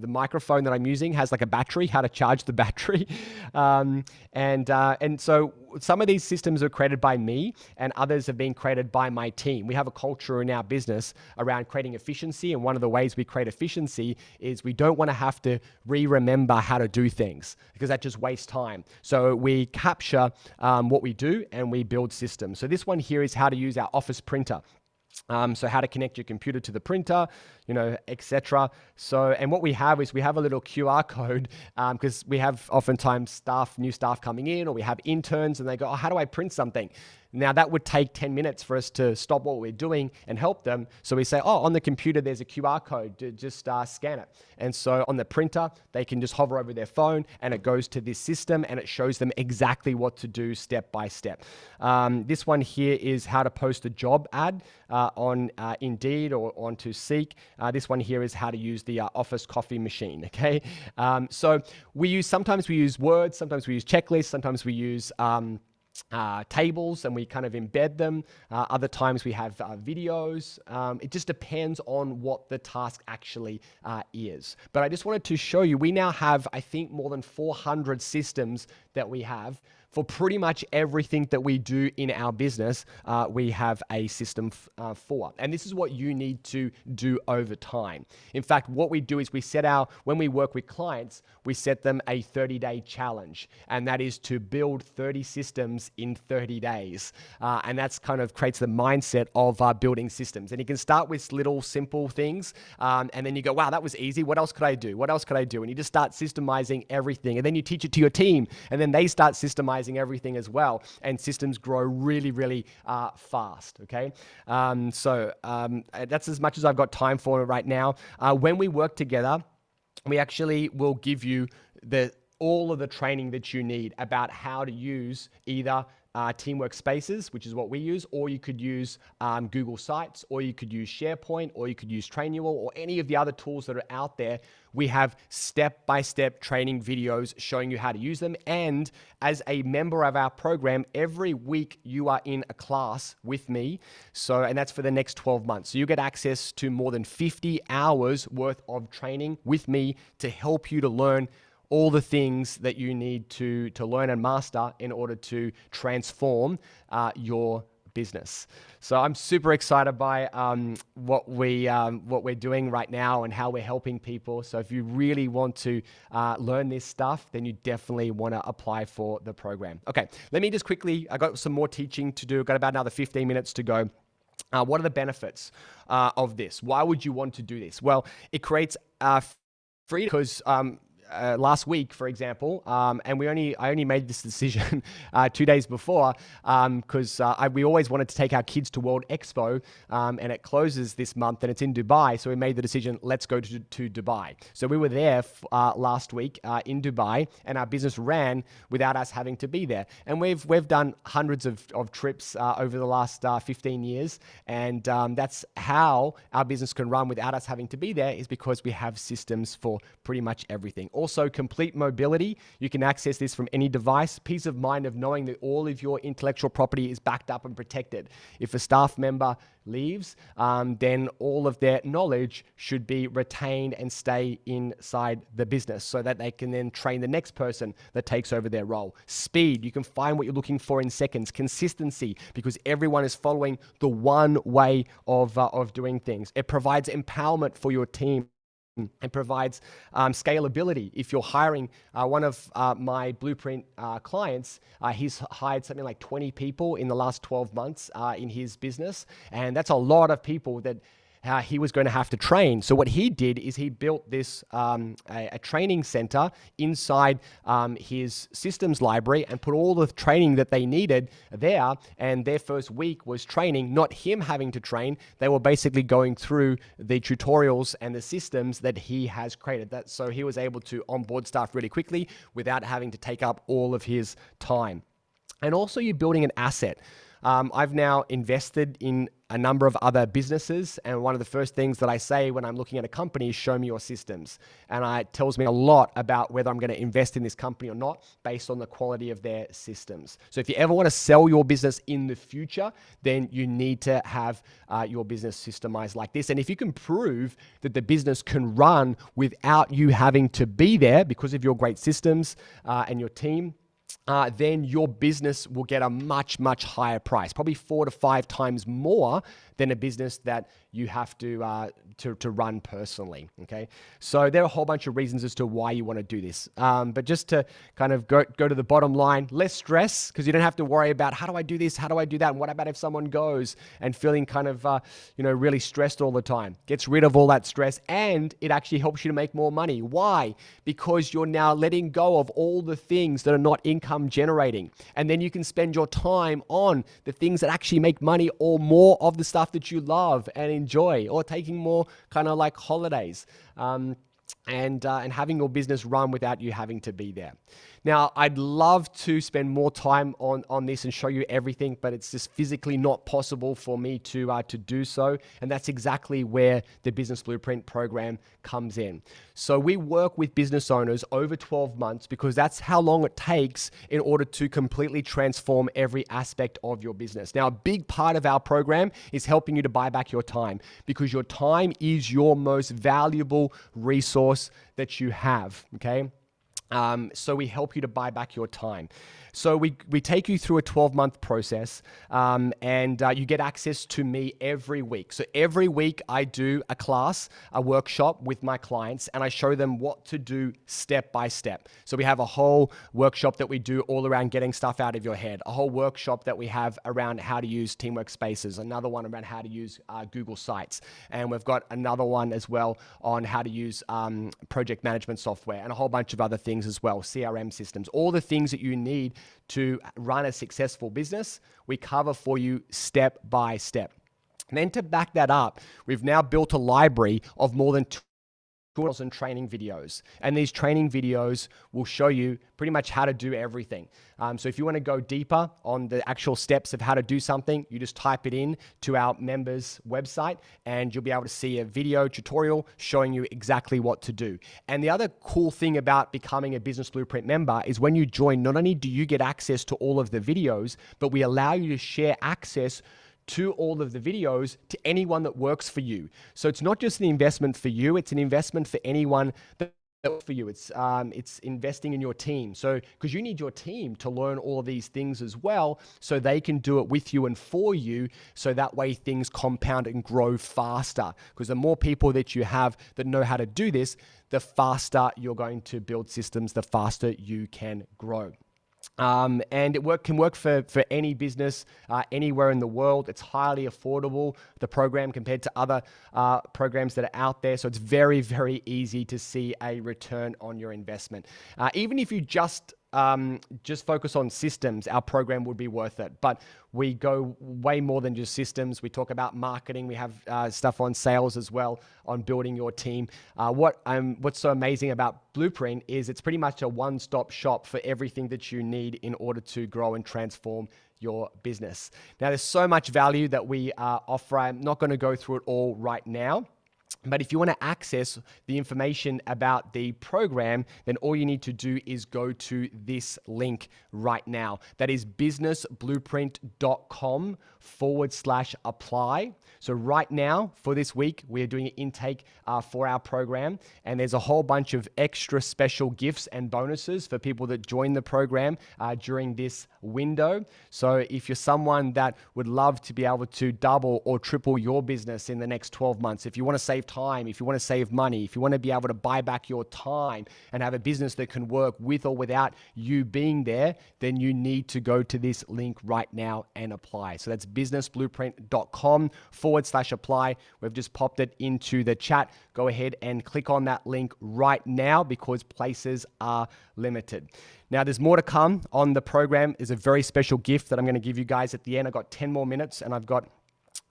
microphone that I'm using has like a battery, how to charge the battery. And so some of these systems are created by me and others have been created by my team. We have a culture in our business around creating efficiency, and one of the ways we create efficiency is we don't want to have to remember how to do things, because that just wastes time. So we capture what we do and we build systems. So this one here is how to use our office printer. So how to connect your computer to the printer, etc. So, and what we have is we have a little QR code because we have oftentimes new staff coming in, or we have interns and they go, oh, how do I print something? Now that would take 10 minutes for us to stop what we're doing and help them. So we say, oh, on the computer, there's a QR code, just scan it. And so on the printer, they can just hover over their phone and it goes to this system and it shows them exactly what to do step by step. This one here is how to post a job ad on Indeed or onto Seek. This one here is how to use the office coffee machine, okay? So sometimes we use words, sometimes we use checklists, sometimes we use tables and we kind of embed them. Other times we have videos. It just depends on what the task actually is. But I just wanted to show you, we now have, I think, more than 400 systems that we have. For pretty much everything that we do in our business, we have a system for. And this is what you need to do over time. In fact, what we do is when we work with clients, we set them a 30-day challenge. And that is to build 30 systems in 30 days. And that's kind of creates the mindset of building systems. And you can start with little simple things. And then you go, wow, that was easy. What else could I do? What else could I do? And you just start systemizing everything. And then you teach it to your team. And then they start systemizing everything as well, and systems grow really, really fast. Okay, so that's as much as I've got time for right now. When we work together, we actually will give you all of the training that you need about how to use either Teamwork Spaces, which is what we use, or you could use Google Sites, or you could use SharePoint, or you could use Trainual, or any of the other tools that are out there. We have step-by-step training videos showing you how to use them. And as a member of our program, every week you are in a class with me. And that's for the next 12 months. So you get access to more than 50 hours worth of training with me to help you to learn all the things that you need to learn and master in order to transform your business. So I'm super excited by what we're doing right now and how we're helping people. So if you really want to learn this stuff, then you definitely want to apply for the program. Okay, let me just quickly, I got some more teaching to do. Got about another 15 minutes to go. What are the benefits of this? Why would you want to do this? Well, it creates freedom because last week, for example, and I only made this decision 2 days before because we always wanted to take our kids to World Expo, and it closes this month and it's in Dubai. So we made the decision, let's go to Dubai. So we were there last week in Dubai, and our business ran without us having to be there. And we've done hundreds of trips over the last 15 years, and that's how our business can run without us having to be there, is because we have systems for pretty much everything. Also, complete mobility. You can access this from any device. Peace of mind of knowing that all of your intellectual property is backed up and protected. If a staff member leaves, then all of their knowledge should be retained and stay inside the business so that they can then train the next person that takes over their role. Speed. You can find what you're looking for in seconds. Consistency, because everyone is following the one way of doing things. It provides empowerment for your team. It provides scalability. If you're hiring one of my Blueprint clients, he's hired something like 20 people in the last 12 months in his business. And that's a lot of people that he was going to have to train. So what he did is he built this a training center inside his systems library and put all the training that they needed there. And their first week was training, not him having to train. They were basically going through the tutorials and the systems that he has created. So he was able to onboard staff really quickly without having to take up all of his time. And also, you're building an asset. I've now invested in a number of other businesses, and one of the first things that I say when I'm looking at a company is show me your systems. And it tells me a lot about whether I'm going to invest in this company or not based on the quality of their systems. So if you ever want to sell your business in the future, then you need to have your business systemized like this. And if you can prove that the business can run without you having to be there because of your great systems and your team, then your business will get a much, much higher price, probably 4 to 5 times more than a business that you have to run personally. Okay, so there are a whole bunch of reasons as to why you want to do this. But just to kind of go to the bottom line, less stress, because you don't have to worry about how do I do this, how do I do that, and what about if someone goes, and feeling kind of really stressed all the time. Gets rid of all that stress, and it actually helps you to make more money. Why? Because you're now letting go of all the things that are not income generating, and then you can spend your time on the things that actually make money, or more of the stuff that you love and enjoy, or taking more kind of like holidays, and having your business run without you having to be there. Now, I'd love to spend more time on this and show you everything, but it's just physically not possible for me to do so. And that's exactly where the Business Blueprint program comes in. So we work with business owners over 12 months because that's how long it takes in order to completely transform every aspect of your business. Now, a big part of our program is helping you to buy back your time, because your time is your most valuable resource that you have, okay? So we help you to buy back your time. So we take you through a 12-month process, and you get access to me every week. So every week I do a class, a workshop with my clients, and I show them what to do step by step. So we have a whole workshop that we do all around getting stuff out of your head, a whole workshop that we have around how to use Teamwork Spaces, another one around how to use Google Sites, and we've got another one as well on how to use project management software, and a whole bunch of other things as well, CRM systems, all the things that you need to run a successful business, we cover for you step by step. And then to back that up, we've now built a library of more than 2,000 training videos. And these training videos will show you pretty much how to do everything. So if you want to go deeper on the actual steps of how to do something, you just type it in to our members website, and you'll be able to see a video tutorial showing you exactly what to do. And the other cool thing about becoming a Business Blueprint member is when you join, not only do you get access to all of the videos, but we allow you to share access to all of the videos to anyone that works for you. So it's not just an investment for you, it's an investment for anyone that works for you. It's investing in your team. So because you need your team to learn all of these things as well, so they can do it with you and for you, so that way things compound and grow faster. Because the more people that you have that know how to do this, the faster you're going to build systems, the faster you can grow. And can work for any business anywhere in the world. It's highly affordable, the program, compared to other programs that are out there. So it's very, very easy to see a return on your investment. Even if you just focus on systems, our program would be worth it. But we go way more than just systems. We talk about marketing. We have stuff on sales as well, on building your team. What's so amazing about Blueprint is it's pretty much a one-stop shop for everything that you need in order to grow and transform your business. Now, there's so much value that we offer. I'm not going to go through it all right now. But if you want to access the information about the program, then all you need to do is go to this link right now. That is businessblueprint.com/apply. So right now, for this week, we are doing an intake for our program. And there's a whole bunch of extra special gifts and bonuses for people that join the program during this window. So if you're someone that would love to be able to double or triple your business in the next 12 months, if you want to save time, if you want to save money, if you want to be able to buy back your time and have a business that can work with or without you being there, then you need to go to this link right now and apply. So that's businessblueprint.com/apply. We've just popped it into the chat. Go ahead and click on that link right now because places are limited. Now, there's more to come on the program. There's a very special gift that I'm going to give you guys at the end. I've got 10 more minutes and I've got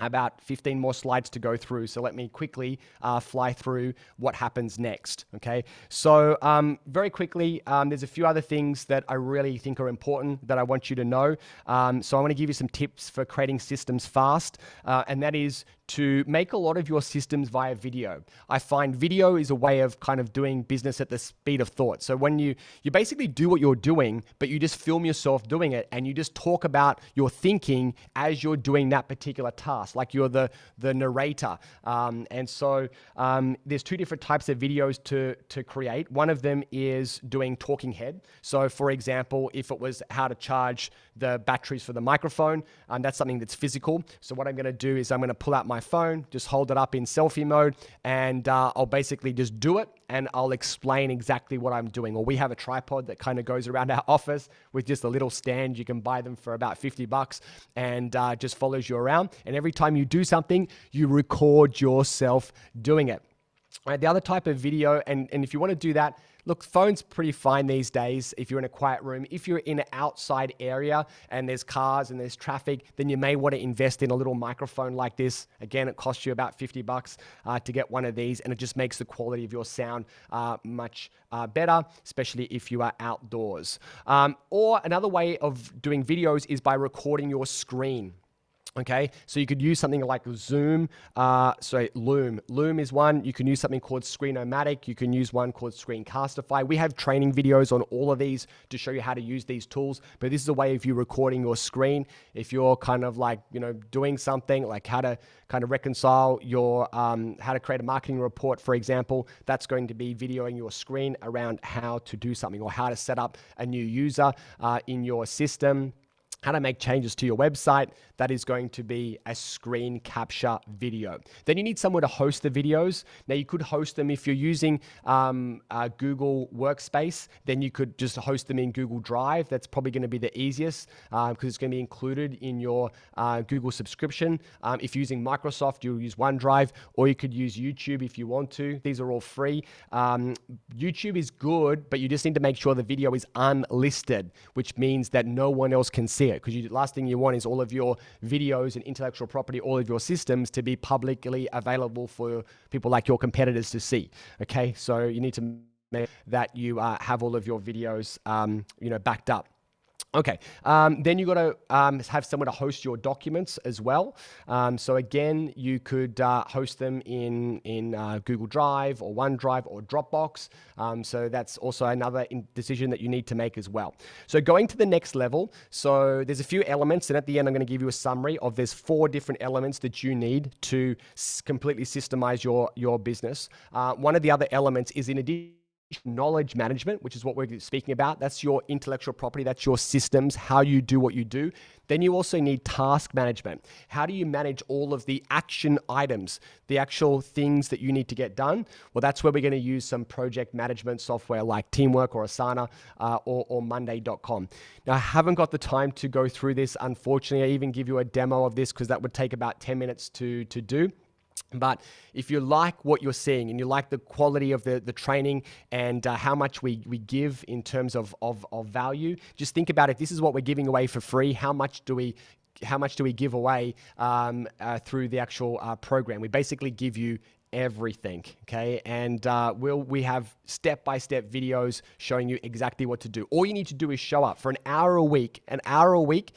about 15 more slides to go through. So let me quickly fly through what happens next, okay? So very quickly, there's a few other things that I really think are important that I want you to know. So I want to give you some tips for creating systems fast, and that is to make a lot of your systems via video. I find video is a way of kind of doing business at the speed of thought. So when you basically do what you're doing, but you just film yourself doing it and you just talk about your thinking as you're doing that particular task, like you're the narrator. And so there's two different types of videos to create. One of them is doing talking head. So for example, if it was how to charge the batteries for the microphone, that's something that's physical. So what I'm gonna do is I'm gonna pull out my phone, just hold it up in selfie mode, and I'll basically just do it and I'll explain exactly what I'm doing. Or we have a tripod that kind of goes around our office with just a little stand. You can buy them for about $50 and just follows you around. And every time you do something, you record yourself doing it. All right, the other type of video, and if you want to do that, look, phone's pretty fine these days if you're in a quiet room. If you're in an outside area and there's cars and there's traffic, then you may want to invest in a little microphone like this. Again, it costs you about $50 to get one of these, and it just makes the quality of your sound much better, especially if you are outdoors. Or another way of doing videos is by recording your screen. Okay, so you could use something like Loom. Loom is one. You can use something called Screenomatic. You can use one called Screencastify. We have training videos on all of these to show you how to use these tools, but this is a way of you recording your screen. If you're kind of like, doing something like how to kind of reconcile your, how to create a marketing report, for example, that's going to be videoing your screen around how to do something or how to set up a new user in your system. How to make changes to your website, that is going to be a screen capture video. Then you need somewhere to host the videos. Now you could host them if you're using Google Workspace, then you could just host them in Google Drive. That's probably going to be the easiest because it's going to be included in your Google subscription. If you're using Microsoft, you'll use OneDrive, or you could use YouTube if you want to. These are all free. YouTube is good, but you just need to make sure the video is unlisted, which means that no one else can see it. Because the last thing you want is all of your videos and intellectual property, all of your systems to be publicly available for people like your competitors to see. Okay, so you need to make that you have all of your videos, backed up. Okay, then you got to have somewhere to host your documents as well. So again, you could host them in Google Drive or OneDrive or Dropbox. So that's also another decision that you need to make as well. So going to the next level, so there's a few elements, and at the end I'm going to give you a summary of there's 4 different elements that you need to completely systemize your business. One of the other elements is in addition knowledge management, which is what we're speaking about. That's your intellectual property. That's your systems, how you do what you do. Then you also need task management. How do you manage all of the action items, the actual things that you need to get done? Well, that's where we're going to use some project management software like Teamwork or Asana or Monday.com. Now, I haven't got the time to go through this. Unfortunately, I even give you a demo of this because that would take about 10 minutes to do. But if you like what you're seeing and you like the quality of the training and how much we give in terms of value, just think about it. This is what we're giving away for free. How much do we give away through the actual program? We basically give you everything, okay? And we have step-by-step videos showing you exactly what to do. All you need to do is show up for an hour a week. An hour a week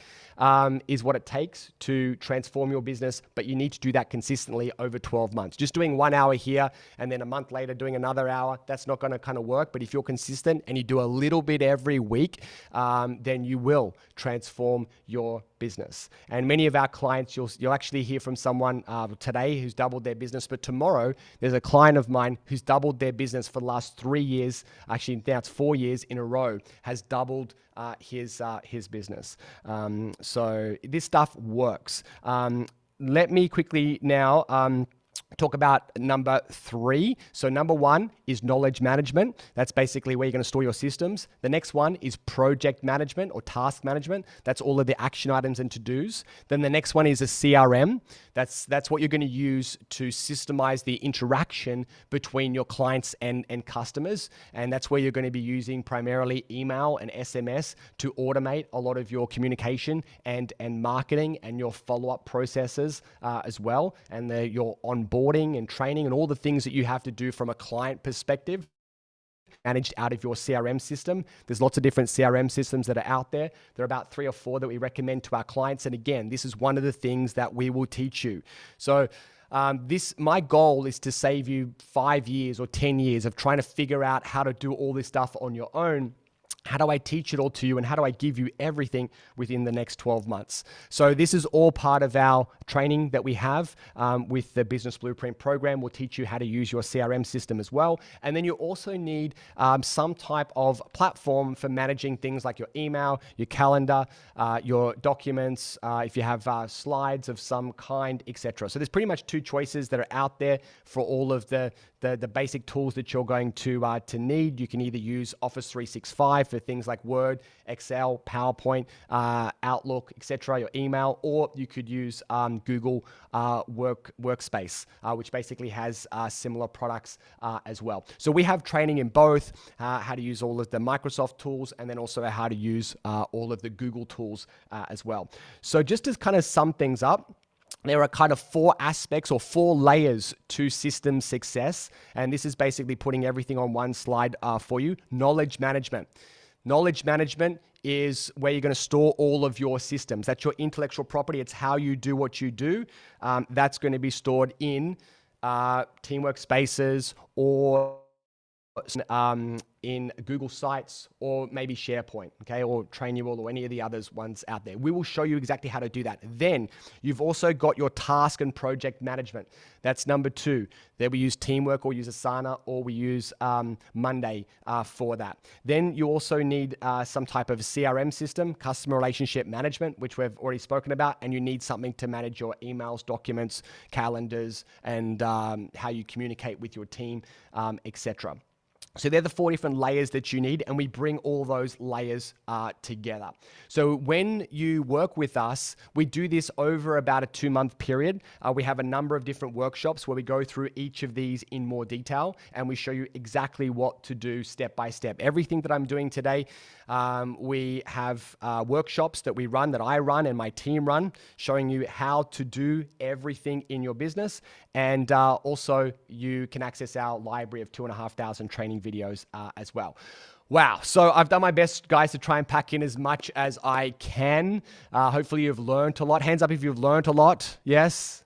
is what it takes to transform your business, but you need to do that consistently over 12 months. Just doing 1 hour here and then a month later doing another hour, that's not going to kind of work. But if you're consistent and you do a little bit every week, then you will transform your business. And many of our clients, you'll actually hear from someone today who's doubled their business, but tomorrow there's a client of mine who's doubled their business for the last 3 years, actually now it's 4 years in a row, has doubled his business. So this stuff works. Let me quickly now talk about number 3. So number 1 is knowledge management. That's basically where you're going to store your systems. The next one is project management or task management. That's all of the action items and to-dos. Then the next one is a CRM. That's what you're going to use to systemize the interaction between your clients and customers. And that's where you're going to be using primarily email and SMS to automate a lot of your communication and marketing and your follow-up processes as well, and your onboarding and training and all the things that you have to do from a client perspective managed out of your CRM system. There's lots of different CRM systems that are out there. There are about 3 or 4 that we recommend to our clients. And again, this is one of the things that we will teach you. So my goal is to save you 5 years or 10 years of trying to figure out how to do all this stuff on your own. How do I teach it all to you, and how do I give you everything within the next 12 months? So this is all part of our training that we have with the Business Blueprint program. We'll teach you how to use your CRM system as well. And then you also need some type of platform for managing things like your email, your calendar, your documents, if you have slides of some kind, etc. So there's pretty much 2 choices that are out there for all of the basic tools that you're going to need. You can either use Office 365 for things like Word, Excel, PowerPoint, Outlook, etc., your email, or you could use Google Workspace, which basically has similar products as well. So we have training in both, how to use all of the Microsoft tools, and then also how to use all of the Google tools as well. So just to kind of sum things up, there are kind of 4 aspects or 4 layers to system success. And this is basically putting everything on one slide for you. Knowledge management. Knowledge management is where you're going to store all of your systems. That's your intellectual property. It's how you do what you do. That's going to be stored in Teamwork Spaces or in Google Sites or maybe SharePoint, okay, or Trainual or any of the others ones out there. We will show you exactly how to do that. Then you've also got your task and project management. That's number 2. There we use Teamwork or use Asana or we use Monday for that. Then you also need some type of CRM system, customer relationship management, which we've already spoken about, and you need something to manage your emails, documents, calendars, and how you communicate with your team, etc. So they're the 4 different layers that you need, and we bring all those layers together. So when you work with us, we do this over about a 2-month period. We have a number of different workshops where we go through each of these in more detail, and we show you exactly what to do step by step. Everything that I'm doing today, we have workshops that we run, that I run and my team run, showing you how to do everything in your business. And also you can access our library of 2,500 training videos as well. Wow. So I've done my best, guys, to try and pack in as much as I can. Hopefully you've learned a lot. Hands up if you've learned a lot. Yes?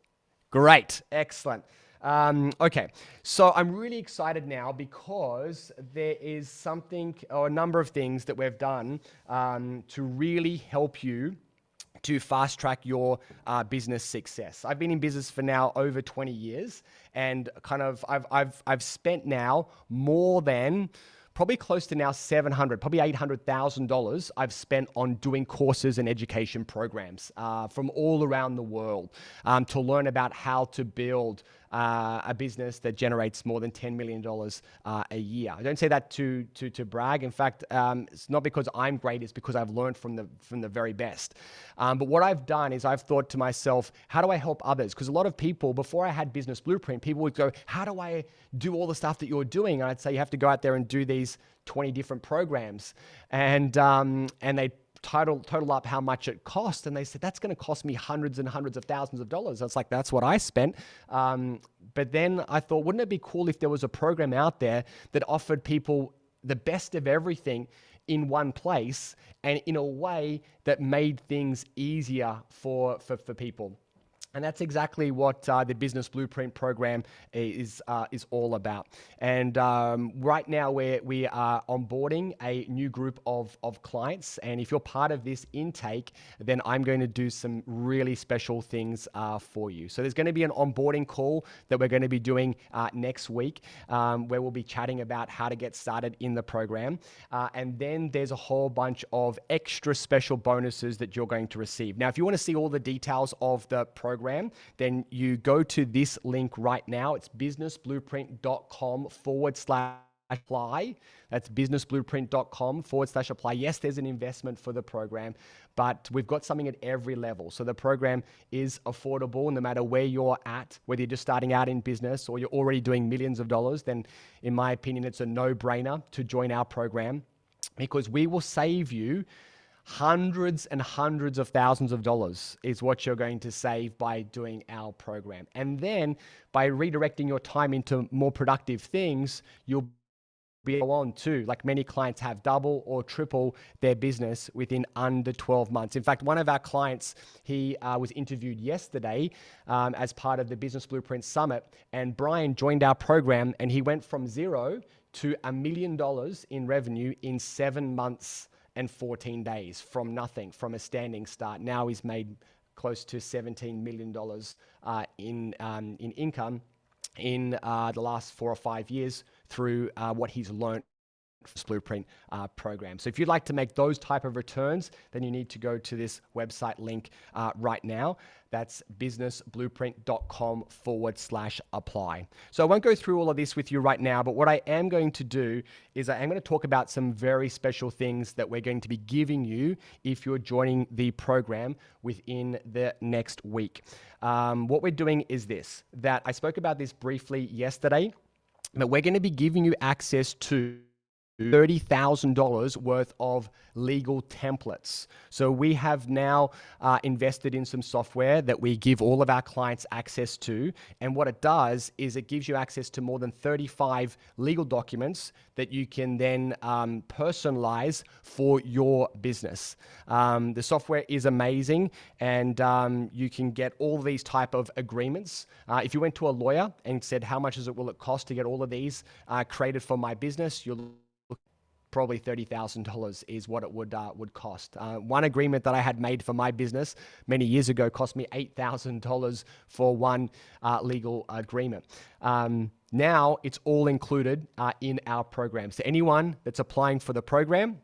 Great. Excellent. Okay. So I'm really excited now because there is something or a number of things that we've done to really help you to fast track your business success. I've been in business for now over 20 years, and kind of I've spent now more than probably close to now 700, probably $800,000 I've spent on doing courses and education programs from all around the world to learn about how to build a business that generates more than $10 million a year. I don't say that to brag. In fact, it's not because I'm great, it's because I've learned from the very best. But what I've done is I've thought to myself, how do I help others? Because a lot of people, before I had Business Blueprint, people would go, how do I do all the stuff that you're doing? And I'd say, you have to go out there and do these 20 different programs. And they total up how much it cost, and they said that's going to cost me hundreds and hundreds of thousands of dollars. I was like, that's what I spent. But then I thought, wouldn't it be cool if there was a program out there that offered people the best of everything in one place and in a way that made things easier for people? And that's exactly what the Business Blueprint program is all about. And right now we are onboarding a new group of clients. And if you're part of this intake, then I'm going to do some really special things for you. So there's going to be an onboarding call that we're going to be doing next week, where we'll be chatting about how to get started in the program. And then there's a whole bunch of extra special bonuses that you're going to receive. Now, if you want to see all the details of the program, then you go to this link right now. It's businessblueprint.com/apply. That's businessblueprint.com/apply. Yes, there's an investment for the program, but we've got something at every level. So the program is affordable no matter where you're at, whether you're just starting out in business or you're already doing millions of dollars, then in my opinion, it's a no-brainer to join our program, because we will save you hundreds and hundreds of thousands of dollars is what you're going to save by doing our program. And then by redirecting your time into more productive things, you'll be able on to, like many clients have, double or triple their business within under 12 months. In fact, one of our clients, he was interviewed yesterday as part of the Business Blueprint Summit, and Brian joined our program and he went from zero to $1 million in revenue in 7 months and 14 days from nothing, from a standing start. Now he's made close to $17 million in income in the last 4 or 5 years through what he's learned Blueprint program. So if you'd like to make those type of returns, then you need to go to this website link right now. That's businessblueprint.com/apply. So I won't go through all of this with you right now, but what I am going to do is I am going to talk about some very special things that we're going to be giving you if you're joining the program within the next week. What we're doing is this, that I spoke about this briefly yesterday, but we're going to be giving you access to $30,000 worth of legal templates. So we have now invested in some software that we give all of our clients access to. And what it does is it gives you access to more than 35 legal documents that you can then personalize for your business. The software is amazing, and you can get all these type of agreements. If you went to a lawyer and said, how much will it cost to get all of these created for my business, you'll probably $30,000 is what it would cost. One agreement that I had made for my business many years ago cost me $8,000 for one legal agreement. Now it's all included in our program. So anyone that's applying for the program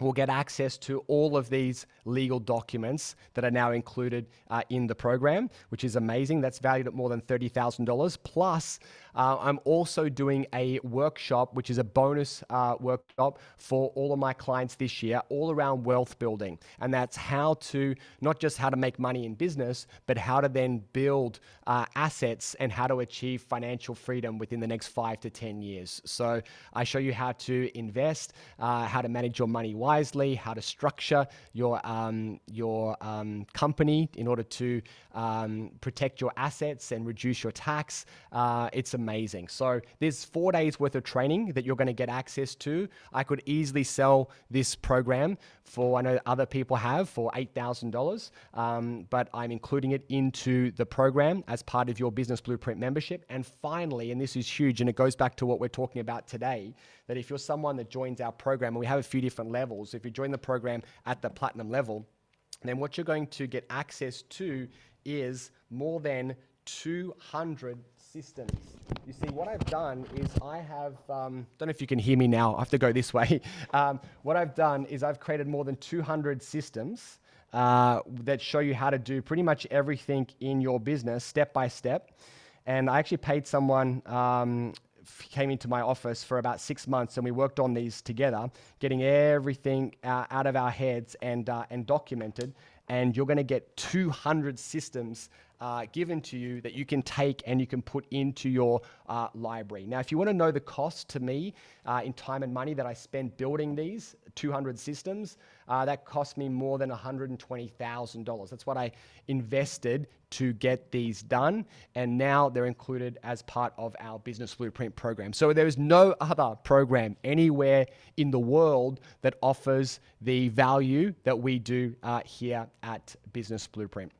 will get access to all of these legal documents that are now included in the program, which is amazing. That's valued at more than $30,000. Plus, I'm also doing a workshop, which is a bonus workshop for all of my clients this year, all around wealth building. And that's how to, not just how to make money in business, but how to then build assets and how to achieve financial freedom within the next 5 to 10 years. So I show you how to invest, how to manage your money wisely, how to structure your company in order to protect your assets and reduce your tax. It's amazing. So there's 4 days worth of training that you're going to get access to. I could easily sell this program for, I know other people have, for $8,000, but I'm including it into the program as part of your Business Blueprint membership. And finally, and this is huge, and it goes back to what we're talking about today, that if you're someone that joins our program, and we have a few different levels, if you join the program at the platinum level, then what you're going to get access to is more than 200 systems. You see, what I've done is I have, don't know if you can hear me now, I have to go this way. What I've done is I've created more than 200 systems that show you how to do pretty much everything in your business step by step. And I actually paid someone, came into my office for about 6 months, and we worked on these together, getting everything out of our heads and documented. And you're going to get 200 systems given to you that you can take and you can put into your library. Now, if you want to know the cost to me in time and money that I spent building these 200 systems, that cost me more than $120,000. That's what I invested to get these done, and now they're included as part of our Business Blueprint program. So there is no other program anywhere in the world that offers the value that we do here at Business Blueprint.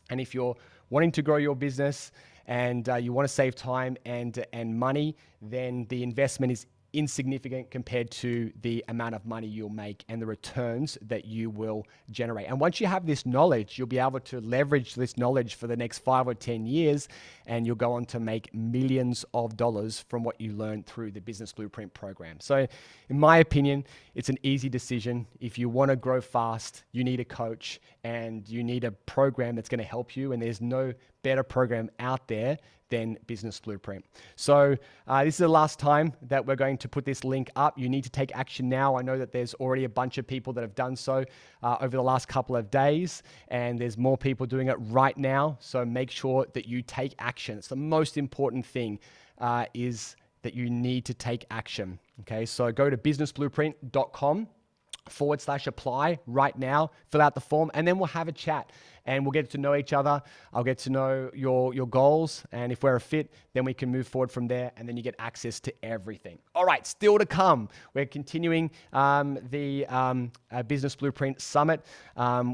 And if you're wanting to grow your business and you want to save time and money, then the investment is insignificant compared to the amount of money you'll make and the returns that you will generate. And once you have this knowledge, you'll be able to leverage this knowledge for the next 5 or 10 years, and you'll go on to make millions of dollars from what you learned through the Business Blueprint program. So in my opinion, it's an easy decision. If you want to grow fast, you need a coach and you need a program that's going to help you, and there's no better program out there than Business Blueprint. So this is the last time that we're going to put this link up. You need to take action now. I know that there's already a bunch of people that have done so over the last couple of days, and there's more people doing it right now. So make sure that you take action. It's the most important thing is that you need to take action. Okay, so go to businessblueprint.com/apply right now, fill out the form, and then we'll have a chat and we'll get to know each other. I'll get to know your goals, and if we're a fit, then we can move forward from there, and then you get access to everything. All right, still to come. We're continuing the Business Blueprint Summit.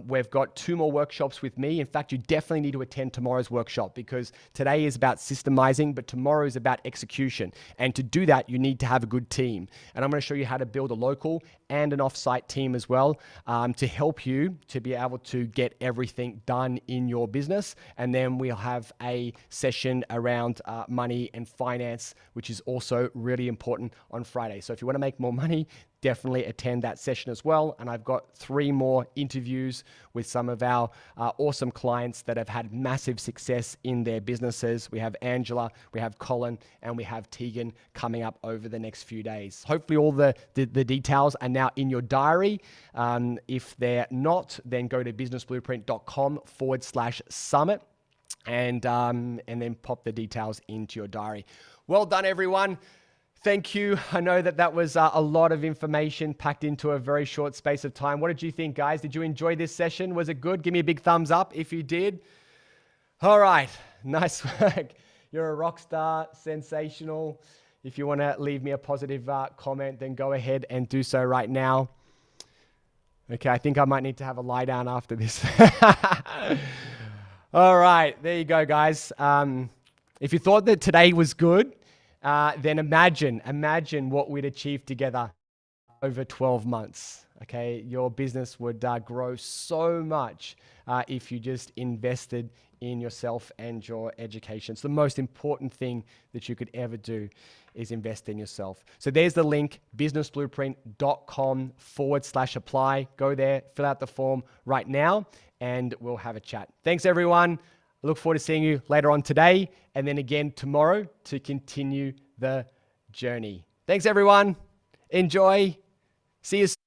We've got 2 more workshops with me. In fact, you definitely need to attend tomorrow's workshop, because today is about systemizing, but tomorrow is about execution. And to do that, you need to have a good team. And I'm going to show you how to build a local and an offsite team as well, to help you to be able to get everything done in your business. And then we'll have a session around money and finance, which is also really important on Friday. So if you want to make more money, definitely attend that session as well. And I've got 3 more interviews with some of our awesome clients that have had massive success in their businesses. We have Angela, we have Colin, and we have Tegan coming up over the next few days. Hopefully all the details are now in your diary. If they're not, then go to businessblueprint.com/summit and then pop the details into your diary. Well done, everyone. Thank you. I know that was a lot of information packed into a very short space of time. What did you think, guys? Did you enjoy this session? Was it good? Give me a big thumbs up if you did. All right. Nice work. You're a rock star. Sensational. If you want to leave me a positive comment, then go ahead and do so right now. Okay, I think I might need to have a lie down after this. All right. There you go, guys. If you thought that today was good, then imagine what we'd achieve together over 12 months. Okay, your business would grow so much if you just invested in yourself and your education. It's the most important thing that you could ever do is invest in yourself. So there's the link, businessblueprint.com/apply. Go there, fill out the form right now, and we'll have a chat. Thanks, everyone. I look forward to seeing you later on today and then again tomorrow to continue the journey. Thanks, everyone. Enjoy. See you soon.